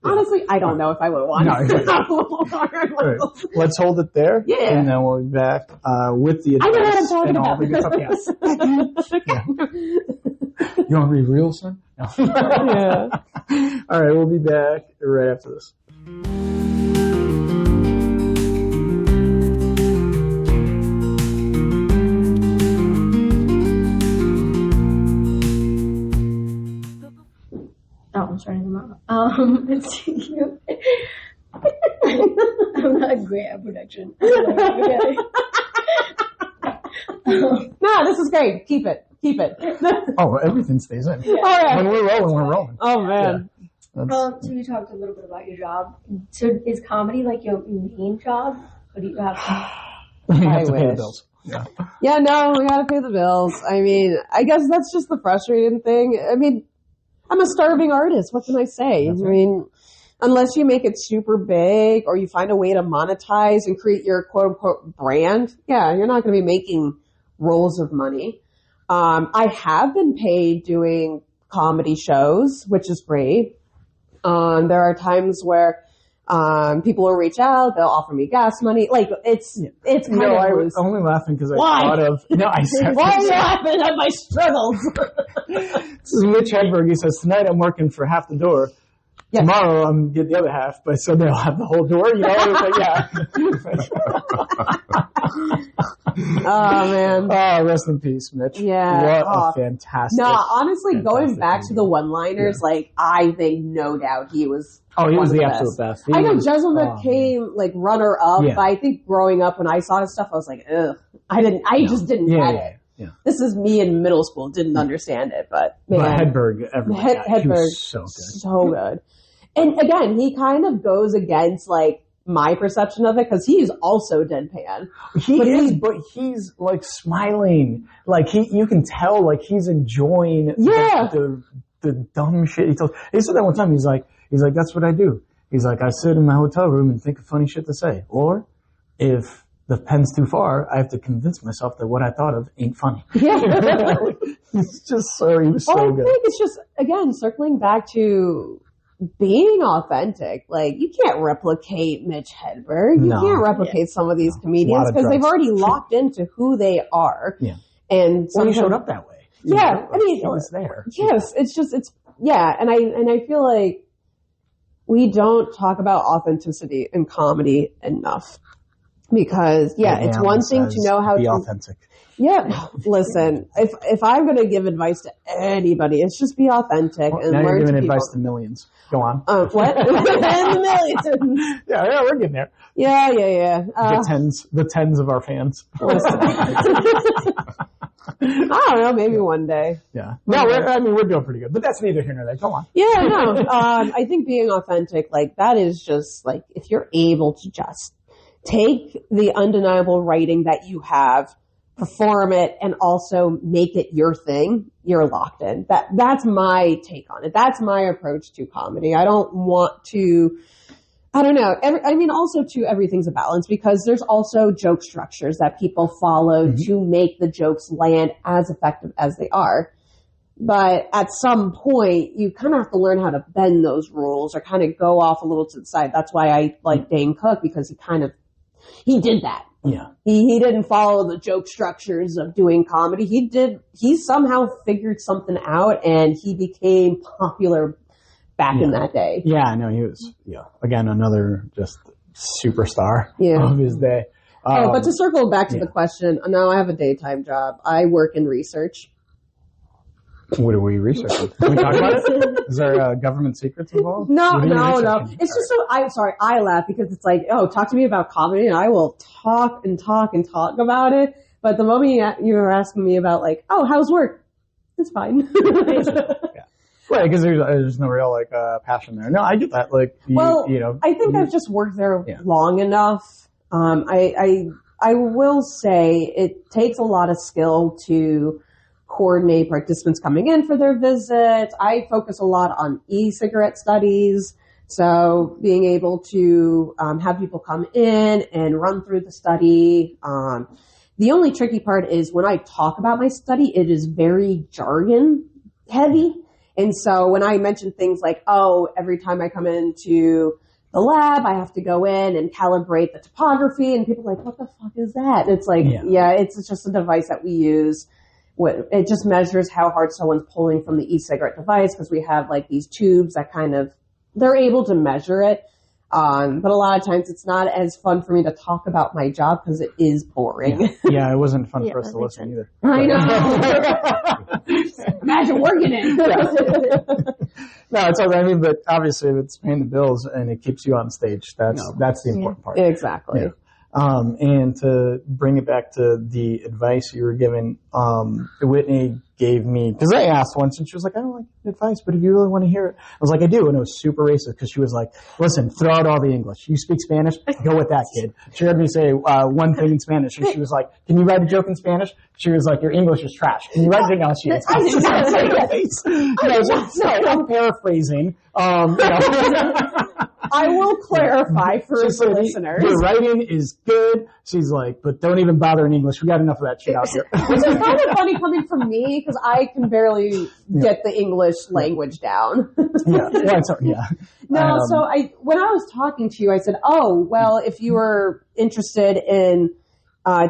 Honestly, I don't know if I would have wanted. No, let's hold it there. Yeah. And then we'll be back with the advice and all the good stuff. Yes. You want to be real, son? No. Yeah. All right, we'll be back right after this. Oh, I'm starting them out. Let's see. I'm not great at production. No, this is great. Keep it. Oh, everything stays in. Yeah. Oh, yeah. When we're rolling, we're rolling. Oh, man. Yeah. So you talked a little bit about your job. So is comedy like your main job? Or do you have some? You have to pay the bills. Yeah, no, we gotta pay the bills. I mean, I guess that's just the frustrating thing. I mean, I'm a starving artist. What can I say? I mean, unless you make it super big or you find a way to monetize and create your quote unquote brand, you're not going to be making rolls of money. I have been paid doing comedy shows, which is great. There are times where people will reach out, they'll offer me gas money. Like it's kind of I was only laughing because I thought of I said why are you laughing at my struggles? This is Mitch Hedberg. He says tonight I'm working for half the door. Yeah. Tomorrow I'm getting the other half, but Sunday I'll have the whole door. You know, it's Oh man! Oh, rest in peace, Mitch. Yeah, what a fantastic. No, honestly, going back to the one-liners, I think no doubt he was. Oh, he was the absolute best. I know Jezelnik came runner-up, but I think growing up when I saw his stuff, I was like, ugh. I just didn't get it. Yeah. This is me in middle school, didn't understand it, but man. But Hedberg, he was so good. So good. And again, he kind of goes against my perception of it because he is also deadpan. But he's smiling. You can tell he's enjoying the dumb shit he tells. He said that one time. He's like, that's what I do. He's like, I sit in my hotel room and think of funny shit to say. Or if the pen's too far, I have to convince myself that what I thought of ain't funny. Yeah. It's just he was so good. I think it's just, again, circling back to being authentic. You can't replicate Mitch Hedberg. You can't replicate some of these comedians because they've already locked into who they are. Yeah. And he showed up that way. Yeah. I mean, he was there. Yes. And I feel like we don't talk about authenticity in comedy enough. Because it's one thing to know how to be be authentic. Yeah, listen. If I'm going to give advice to anybody, it's just be authentic and now learn. You're giving to advice to millions. Go on. What? The millions. Yeah, we're getting there. Yeah. The tens of our fans. I don't know. Maybe one day. Yeah. No, we're doing pretty good, but that's neither here nor there. Go on. Yeah, no. I think being authentic, that is just if you're able to just take the undeniable writing that you have, perform it, and also make it your thing, you're locked in. That's my take on it. That's my approach to comedy. I don't want to, I don't know. Also too, everything's a balance because there's also joke structures that people follow to make the jokes land as effective as they are. But at some point, you kind of have to learn how to bend those rules or kind of go off a little to the side. That's why I like Dane Cook because he did that. Yeah. He didn't follow the joke structures of doing comedy. He somehow figured something out, and he became popular back in that day. Yeah, I know he was, again, another just superstar of his day. But to circle back to the question, now I have a daytime job. I work in research. What are we researching? Can we talk about it? Is there government secrets involved? No. It's just I laugh because it's like, talk to me about comedy and I will talk and talk and talk about it. But the moment you were asking me about like, how's work? It's fine. Right, because there's no real passion there. No, I get that. I think I've just worked there long enough. I will say it takes a lot of skill to coordinate participants coming in for their visits. I focus a lot on e-cigarette studies. So being able to have people come in and run through the study. The only tricky part is when I talk about my study, it is very jargon heavy. And so when I mention things like, every time I come into the lab, I have to go in and calibrate the topography, and people are like, what the fuck is that? And it's like, it's just a device that we use. It just measures how hard someone's pulling from the e-cigarette device, because we have like these tubes that they're able to measure it. But a lot of times it's not as fun for me to talk about my job because it is boring. Yeah, it wasn't fun for us to listen either. I know. Imagine working it. No, it's all right. I mean, but obviously if it's paying the bills and it keeps you on stage, that's the important part. Exactly. Yeah. And to bring it back to the advice you were given, Whitney gave me, because I asked once and she was like, I don't like advice, but if you really want to hear it, I was like, I do. And it was super racist because she was like, listen, throw out all the English. You speak Spanish? Go with that, kid. She heard me say one thing in Spanish and she was like, can you write a joke in Spanish? She was like, your English is trash. Can you write anything else? I'm paraphrasing. I will clarify for the listeners. Your writing is good. She's like, but don't even bother in English. We got enough of that shit out here. Which is kind of funny coming from me because I can barely get the English language down. No, so when I was talking to you, I said, if you were interested in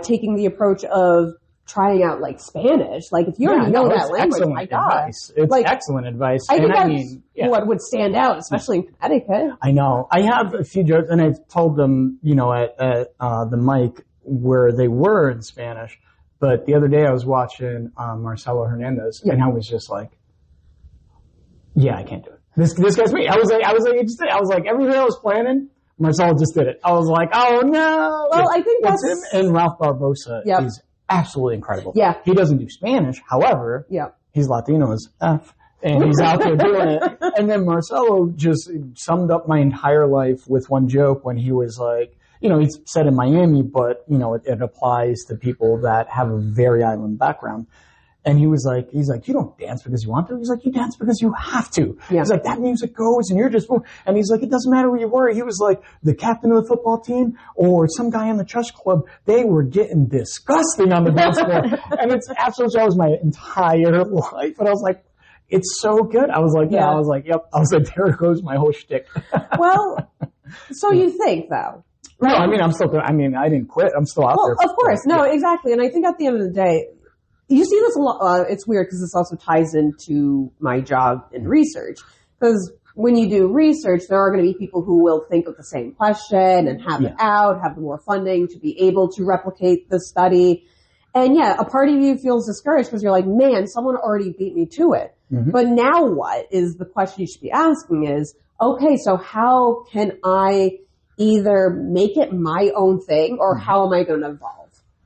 taking the approach of trying out like Spanish, like if you already know that language, my God, it's excellent advice. I think that's what would stand out, especially in Connecticut. I know. I have a few jokes, and I've told them, at the mic where they were in Spanish. But the other day I was watching Marcelo Hernandez, and I was just like, I can't do it. This guy's me. I was like, everything I was planning, Marcelo just did it. I was like, oh no. Well, I think that's him. And Ralph Barbosa is absolutely incredible. Yeah. He doesn't do Spanish. However, he's Latino as F, and he's out there doing it. And then Marcelo just summed up my entire life with one joke when he was like, he's said in Miami, but, it applies to people that have a very island background. And he was like, you don't dance because you want to. He's like, you dance because you have to. Yeah. He's like, that music goes and you're just, and he's like, it doesn't matter where you were. He was like, the captain of the football team or some guy in the chess club, they were getting disgusting on the dance floor. And it's absolutely, that was my entire life. And I was like, it's so good. I was like, I was like, yep. I was like, there goes my whole shtick. Well, so you think though. Right? No, I mean, I didn't quit. I'm still out there. Of course. No, exactly. And I think at the end of the day, you see this a lot. It's weird because this also ties into my job in research. Because when you do research, there are going to be people who will think of the same question and have it out, have more funding to be able to replicate the study. And a part of you feels discouraged because you're like, man, someone already beat me to it. Mm-hmm. But now what is the question you should be asking is, okay, so how can I either make it my own thing or how am I going to evolve?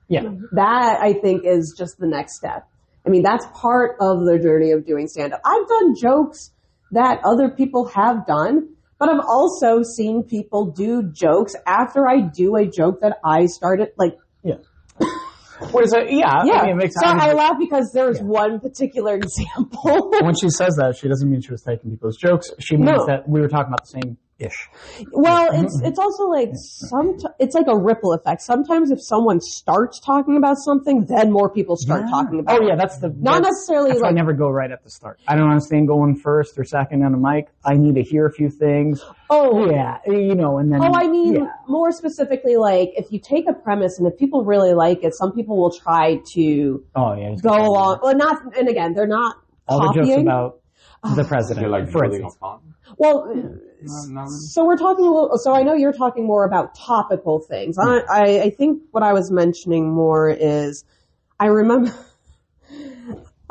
Yeah. That, I think, is just the next step. I mean, that's part of the journey of doing stand-up. I've done jokes that other people have done, but I've also seen people do jokes after I do a joke that I started, like... Yeah. What is that? Yeah. I mean, it makes so I laugh because there's one particular example. When she says that, she doesn't mean she was taking people's jokes. She means that we were talking about the same ish. Well, it's also like it's like a ripple effect. Sometimes if someone starts talking about something, then more people start talking about it. Oh yeah, that's necessarily why I never go right at the start. I don't understand going first or second on the mic. I need to hear a few things. Oh yeah, and then. Oh, I mean, more specifically, like if you take a premise and if people really like it, some people will try to go along. Well, not, and again, they're not all copying. The jokes about the president, like for instance. Well, so we're talking a little. So I know you're talking more about topical things. I think what I was mentioning more is I remember.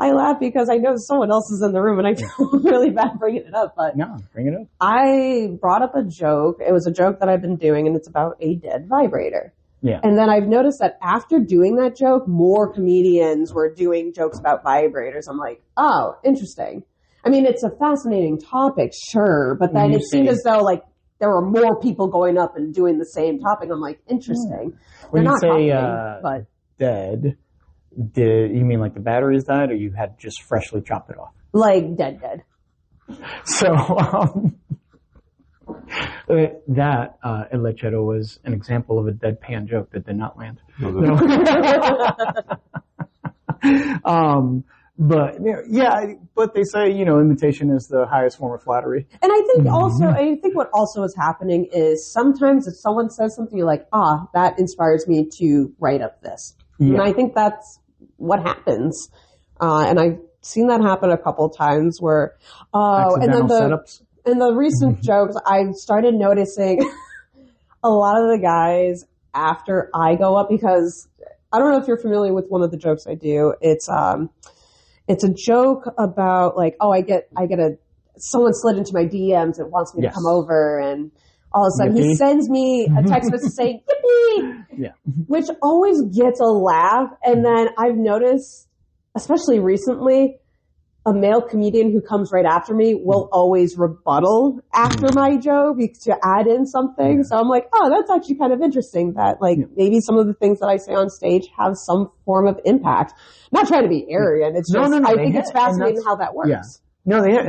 I laugh because I know someone else is in the room and I feel really bad bringing it up. But no, bring it up. I brought up a joke. It was a joke that I've been doing, and it's about a dead vibrator. Yeah. And then I've noticed that after doing that joke, more comedians were doing jokes about vibrators. I'm like, oh, interesting. I mean, it's a fascinating topic, sure, but then it seemed as though like there were more people going up and doing the same topic. I'm like, interesting. When They're you not say copying, but dead, did you mean like the batteries died, or you had just freshly chopped it off? Like dead. So that in Lechero was an example of a deadpan joke that did not land. But they say, imitation is the highest form of flattery. And I think what also is happening is sometimes if someone says something, you're like, that inspires me to write up this. Yeah. And I think that's what happens. And I've seen that happen a couple of times where, and then setups. In the recent jokes, I've started noticing a lot of the guys after I go up, because I don't know if you're familiar with one of the jokes I do. It's a joke about like, someone slid into my DMs and wants me to come over, and all of a sudden he sends me a text message saying, yippee! Which always gets a laugh. And then I've noticed, especially recently, a male comedian who comes right after me will always rebuttal after my joke to add in something. So I'm like, that's actually kind of interesting that maybe some of the things that I say on stage have some form of impact. I'm not trying to be arrogant. It's just, I think it's fascinating how that works. Yeah. No, they hit.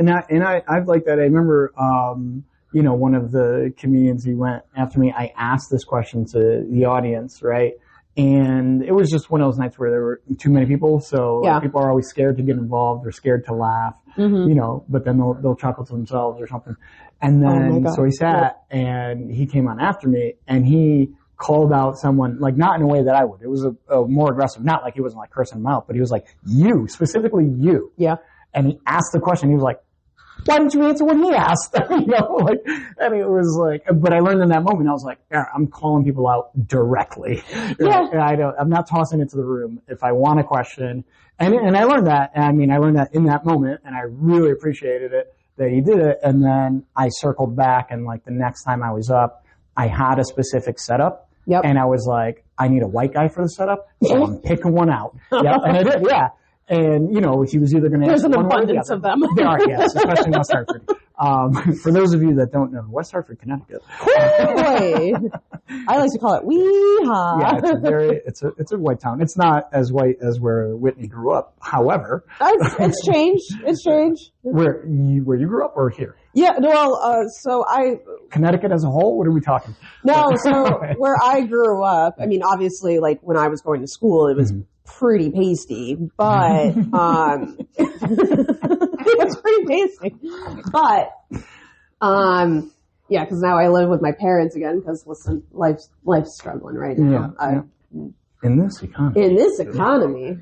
I've liked that. I remember, one of the comedians, he went after me. I asked this question to the audience, right? And it was just one of those nights where there were too many people, so people are always scared to get involved. They're scared to laugh, but then they'll chuckle to themselves or something. And then, so he sat and he came on after me and he called out someone, like not in a way that I would. It was a more aggressive, not like he wasn't like cursing them out, but he was like, you, specifically you. Yeah. And he asked the question. He was like, why didn't you answer what he asked? And it was like, but I learned in that moment, I was like, I'm calling people out directly. Yeah. I'm not tossing it to the room. If I want a question, and I learned that, I learned that in that moment, and I really appreciated it that he did it. And then I circled back, and like the next time I was up, I had a specific setup. Yep. And I was like, I need a white guy for the setup, so I'm picking one out. Yep. And I did, yeah. And, he was either going to There's an abundance of them. There are, yes, especially in West Hartford. For those of you that don't know, West Hartford, Connecticut. I like to call it Weehaw. Yeah, it's a white town. It's not as white as where Whitney grew up. However. It's changed. It's changed. Where you grew up or here? Yeah, Connecticut as a whole? What are we talking? No, so where I grew up, obviously, like when I was going to school, it was pretty pasty, but it was pretty pasty. But because now I live with my parents again. Because listen, life's struggling right now. In this economy.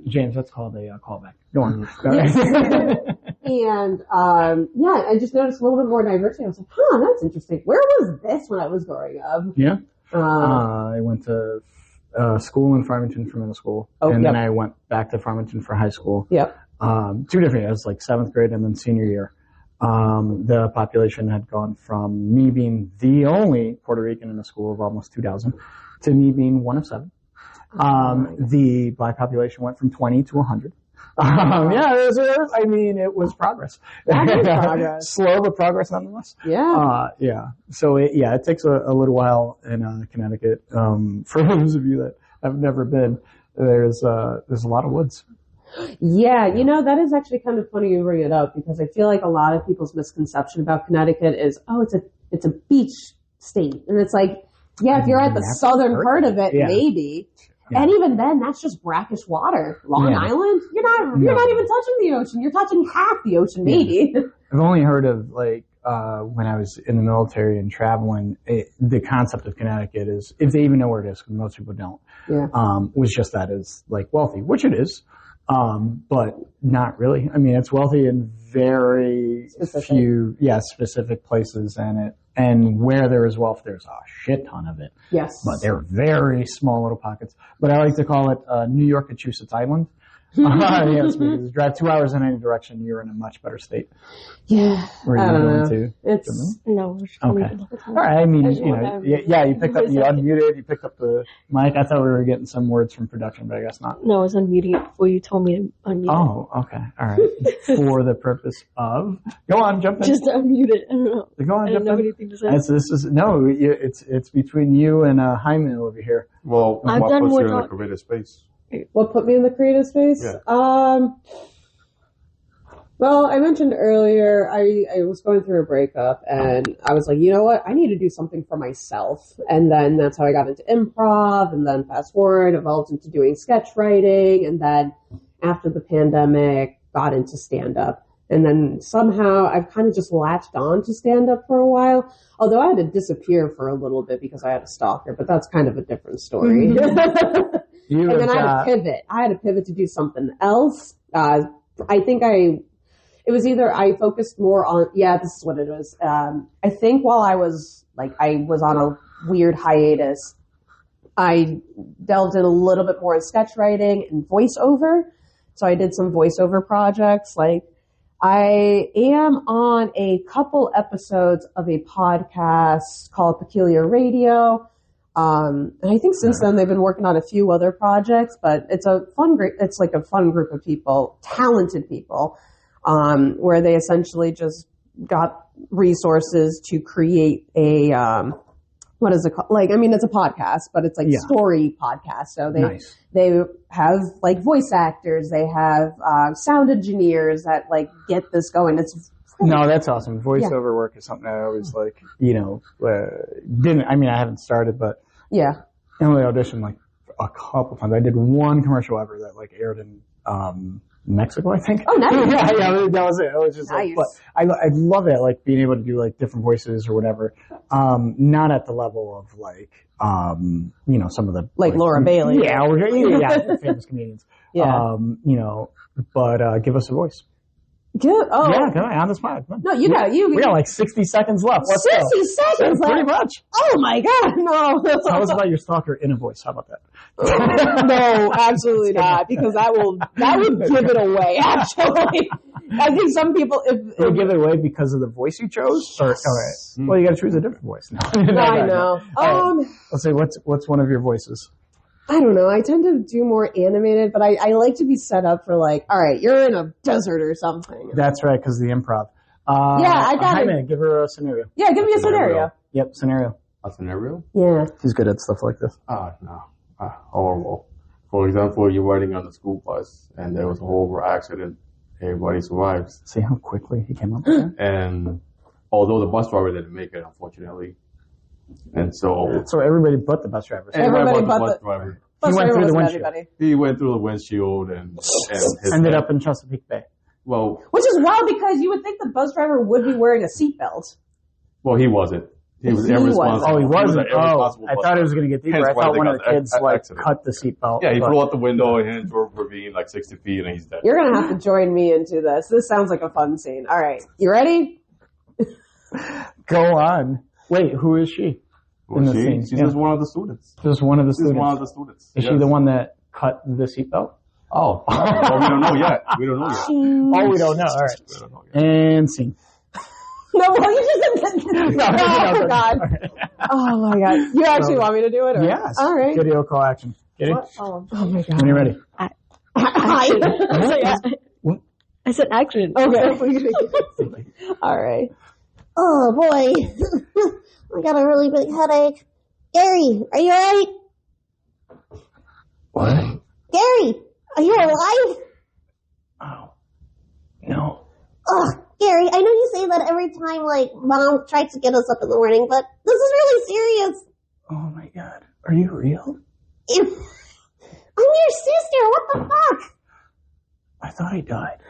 James, that's called a callback. Go on. And I just noticed a little bit more diversity. I was like, that's interesting. Where was this when I was growing up? Yeah. I went to school in Farmington for middle school, then I went back to Farmington for high school. Yep. 2 different years, like 7th grade and then senior year. The population had gone from me being the only Puerto Rican in a school of almost 2,000 to me being one of 7. The black population went from 20 to 100. It was progress. That is progress. Slow, but progress nonetheless. Yeah. So it takes a little while in Connecticut. For those of you that have never been, there's a lot of woods. Yeah, that is actually kind of funny you bring it up because I feel like a lot of people's misconception about Connecticut is, it's a beach state. And it's like, yeah, if you're at the southern part of it, maybe. Yeah. And even then, that's just brackish water. Long Island, you're not even touching the ocean. You're touching half the ocean, maybe. I've only heard of when I was in the military and traveling, the concept of Connecticut is, if they even know where it is, because most people don't, was just that is like wealthy, which it is, but not really. I mean, it's wealthy in very few, specific places, and where there is wealth, there's a shit ton of it. Yes. But they're very small little pockets. But I like to call it New York-Massachusetts Island. Yes, because drive 2 hours in any direction, you're in a much better state. Yeah. Where are you going to? It's no. Okay. All right. I mean, you picked up, you unmuted, you picked up the mic. I thought we were getting some words from production, but I guess not. No, I was unmuting it before you told me to unmute. Oh, okay. All right. For the purpose of, go on, jump in. Just to unmute it. I don't know. Go on, jump in. Anything to say. It's between you and Jaime over here. Well, I've what done puts more you in the talk- creative space? What put me in the creative space? Yeah. Well, I mentioned earlier, I was going through a breakup and I was like, you know what? I need to do something for myself. And then that's how I got into improv, and then fast forward, evolved into doing sketch writing, and then after the pandemic, got into stand-up. And then somehow I've kind of just latched on to stand-up for a while. Although I had to disappear for a little bit because I had a stalker, but that's kind of a different story. And then I had to pivot to do something else. I think it was either I focused more on, this is what it was. I think while I was on a weird hiatus, I delved in a little bit more in sketch writing and voiceover. So I did some voiceover projects. I am on a couple episodes of a podcast called Colliar Radio. And I think since then they've been working on a few other projects, but it's a fun group of people, talented people, where they essentially just got resources to create a, what is it called? It's a podcast, but it's story podcast. So they have voice actors, they have sound engineers that get this going. No, that's awesome. Voiceover work is something I always I haven't started, but I only auditioned a couple times. I did one commercial ever that aired in Mexico, I think. Oh, nice. That was it. It was just nice. But I love it, being able to do different voices or whatever. Not at the level of some of the Laura Bailey. Famous comedians. But give us a voice. Good. Oh. Yeah, come on the spot. No, we got 60 seconds left. Let's 60 seconds left? Pretty much. Oh my God, no. Tell us about your stalker in a voice. How about that? No, absolutely not, because that would give it away, actually. I think some people, if give it away because of the voice you chose? Or, well, you gotta choose a different voice now. I know. Let's say, what's one of your voices? I don't know. I tend to do more animated, but I like to be set up for all right, you're in a desert or something. That's right, because the improv. I got it. Give her a scenario. Yeah, give me a scenario. Yep, scenario. A scenario? Yeah. He's good at stuff like this. No. Horrible. For example, you're riding on the school bus and there was a horrible accident. Everybody survives. See how quickly he came up with that? And although the bus driver didn't make it, unfortunately. And so everybody but the bus driver. Everybody but the bus driver. He went through the windshield. He went through the windshield and ended up in Chesapeake Bay. Well, which is wild because you would think the bus driver would be wearing a seatbelt. Well, he wasn't. He was irresponsible. Oh, he wasn't. I thought it was going to get deeper. I thought one of the kids cut the seatbelt. Yeah, he flew out the window and hit into a ravine 60 feet, and he's dead. You're going to have to join me into this. This sounds like a fun scene. All right, you ready? Go on. Wait, who is she? She's just one of the students. Just one of the students. She's one of the students. Is she the one that cut the seatbelt? Oh, well, we don't know yet. We don't know yet. Oh, we don't know. All right. We don't know yet. And scene. No, well, you just oh, God. Oh, my God. You actually want me to do it? Or? Yes. All right. Video call action. Get it? Oh, my God. When you're ready. I said action. Okay. All right. Oh, boy. I got a really big headache. Gary, are you alright? What? Gary, are you alive? Oh. No. Ugh, Gary, I know you say that every time, like, Mom tries to get us up in the morning, but this is really serious. Oh my God. Are you real? I'm your sister. What the fuck? I thought I died.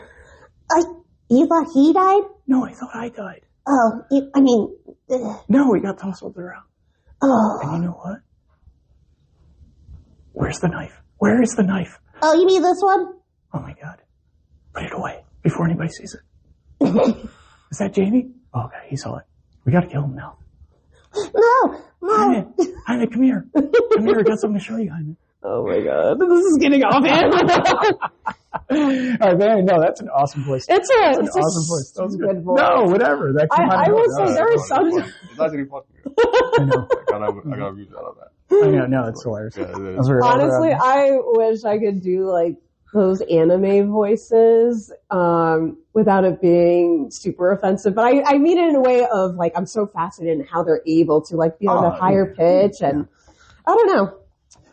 You thought he died? No, I thought I died. Oh, No, we got tussled around. Oh. And you know what? Where's the knife? Where is the knife? Oh, you mean this one? Oh my God. Put it away before anybody sees it. Is that Jamie? Oh, okay, he saw it. We gotta kill him now. No. Jaime, come here. Come here, I got something to show you, Jaime. Oh my God, this is getting off hand. All right, man, no, that's an awesome voice. It's an awesome voice. That was good voice. No, whatever. That I will say there is some. It's actually funny. I know. I got views out of that. I know. No, it's hilarious. Yeah, it is. That's very Honestly, I wish I could do like those anime voices without it being super offensive. But I mean it in a way of like I'm so fascinated in how they're able to like be on a higher pitch and I don't know.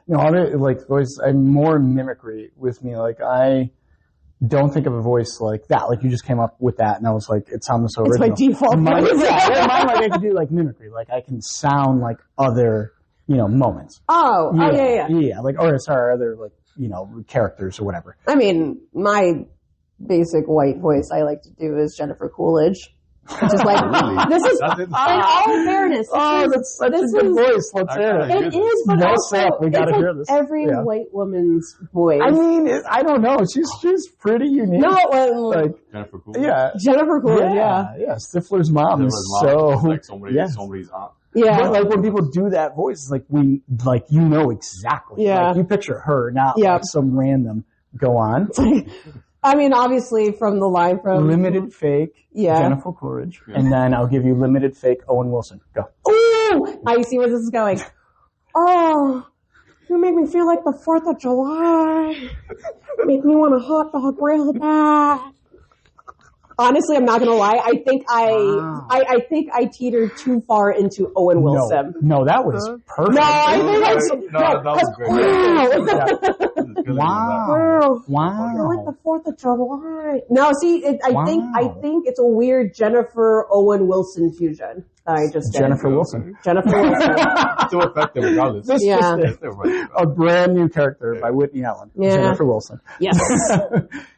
No, other like voice. I'm more mimicry with me. Like I don't think of a voice like that. Like you just came up with that, and I was like, it sounds so original. It's my default mine, voice. mine, like I can do like mimicry. Like I can sound like other, moments. Oh, yeah. Like other like characters or whatever. I mean, my basic white voice I like to do is Jennifer Coolidge. Which is like, this is, in all fairness. That's such a good voice. Let's hear it. It is, but also, we gotta hear this. Every white woman's voice. I mean, I don't know. She's pretty unique. No, like Jennifer Coolidge. Yeah, Jennifer Coolidge. Yeah. Stifler's mom is so like somebody's aunt. Yeah, but like when people do that voice, it's like exactly. Yeah, like, you picture her, not like some random. Go on. I mean, obviously, from the line from limited fake, Jennifer Coolidge, and then I'll give you limited fake Owen Wilson. Go. Ooh, I see where this is going. Oh, you make me feel like the 4th of July. Make me want a hot dog real bad. Honestly, I'm not gonna lie. I think I think I teetered too far into Owen Wilson. No, that was perfect. No, I think that was great. Wow. Like the 4th of July. No, see, I think it's a weird Jennifer Owen Wilson fusion that I just did. Jennifer Wilson. Still effective regardless. This is a brand new character by Whitney Allen. Yeah. Jennifer Wilson. Yes.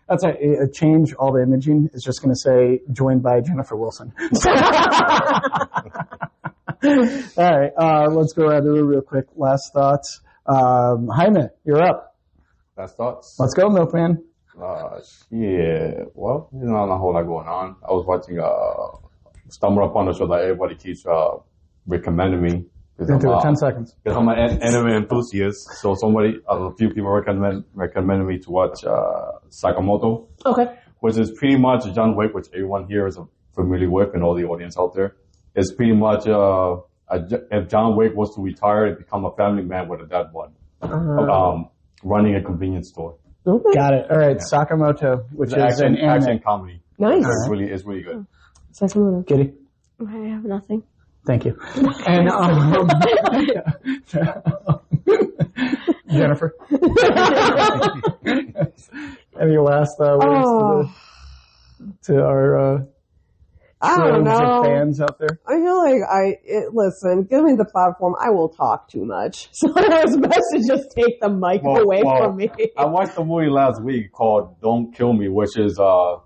That's a change. All the imaging is just going to say joined by Jennifer Wilson. All right, let's go ahead and real quick. Last thoughts. Jaime, you're up. Last thoughts. Let's go, Milkman. Yeah. Well, not a whole lot going on. I was watching. Stumbled upon a show that everybody keeps recommending me. Into it, 10 seconds. Because I'm an anime enthusiast, so a few people recommended me to watch Sakamoto. Okay. Which is pretty much John Wick, which everyone here is familiar with, and all the audience out there. It's pretty much if John Wick was to retire and become a family man with a dad bod, running a convenience store. Okay. Got it. All right, Sakamoto, which is an action comedy. Nice. It's really good. Sakamoto. Kitty. I have nothing. Thank you. And Jennifer. Any last words to our I don't know. fans out there? I feel like listen, give me the platform. I will talk too much. So it's best to just take the mic away from me. I watched a movie last week called Don't Kill Me, which is, I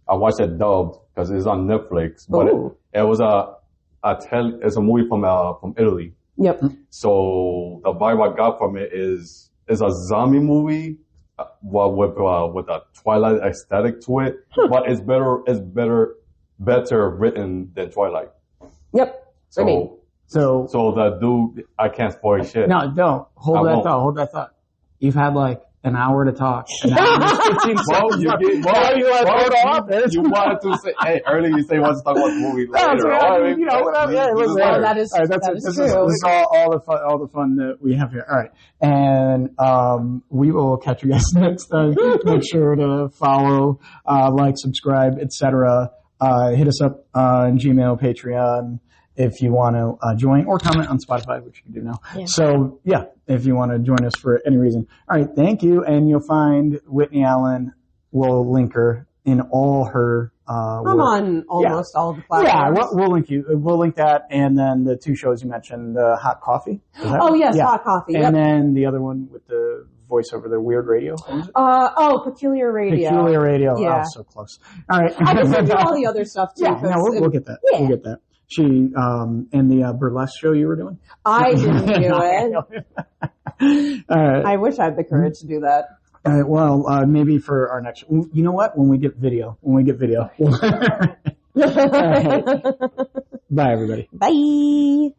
watched it dubbed because it's on Netflix, but it was it's a movie from Italy. Yep. So the vibe I got from it is a zombie movie, with a Twilight aesthetic to it, but it's better written than Twilight. Yep. So the dude, I can't spoil shit. No, don't. Hold that thought. You've had like an hour to talk. You wanted to say, hey, earlier you say you wanted to talk about the movie later. That is true. This is all the fun that we have here. All right. And we will catch you guys next time. Make sure to follow, like, subscribe, etc. Hit us up on Gmail, Patreon, if you want to join, or comment on Spotify, which you can do now. Yeah. So, if you want to join us for any reason. All right, thank you, and you'll find Whitney Allen we'll link her in all her. I'm on almost all the platforms. Yeah, we'll link you. We'll link that, and then the 2 shows you mentioned, Hot Coffee. Oh yes, Hot Coffee. And then the other one with the voiceover, the Weird Radio. Peculiar Radio. Peculiar Radio. Yeah. Oh, so close. All right. I can send you all the other stuff too. Yeah, no, we'll get that. Yeah. We'll get that. She, and the burlesque show you were doing? I didn't do it. I wish I had the courage to do that. Well, maybe for our next, you know what? When we get video. Bye, everybody. Bye.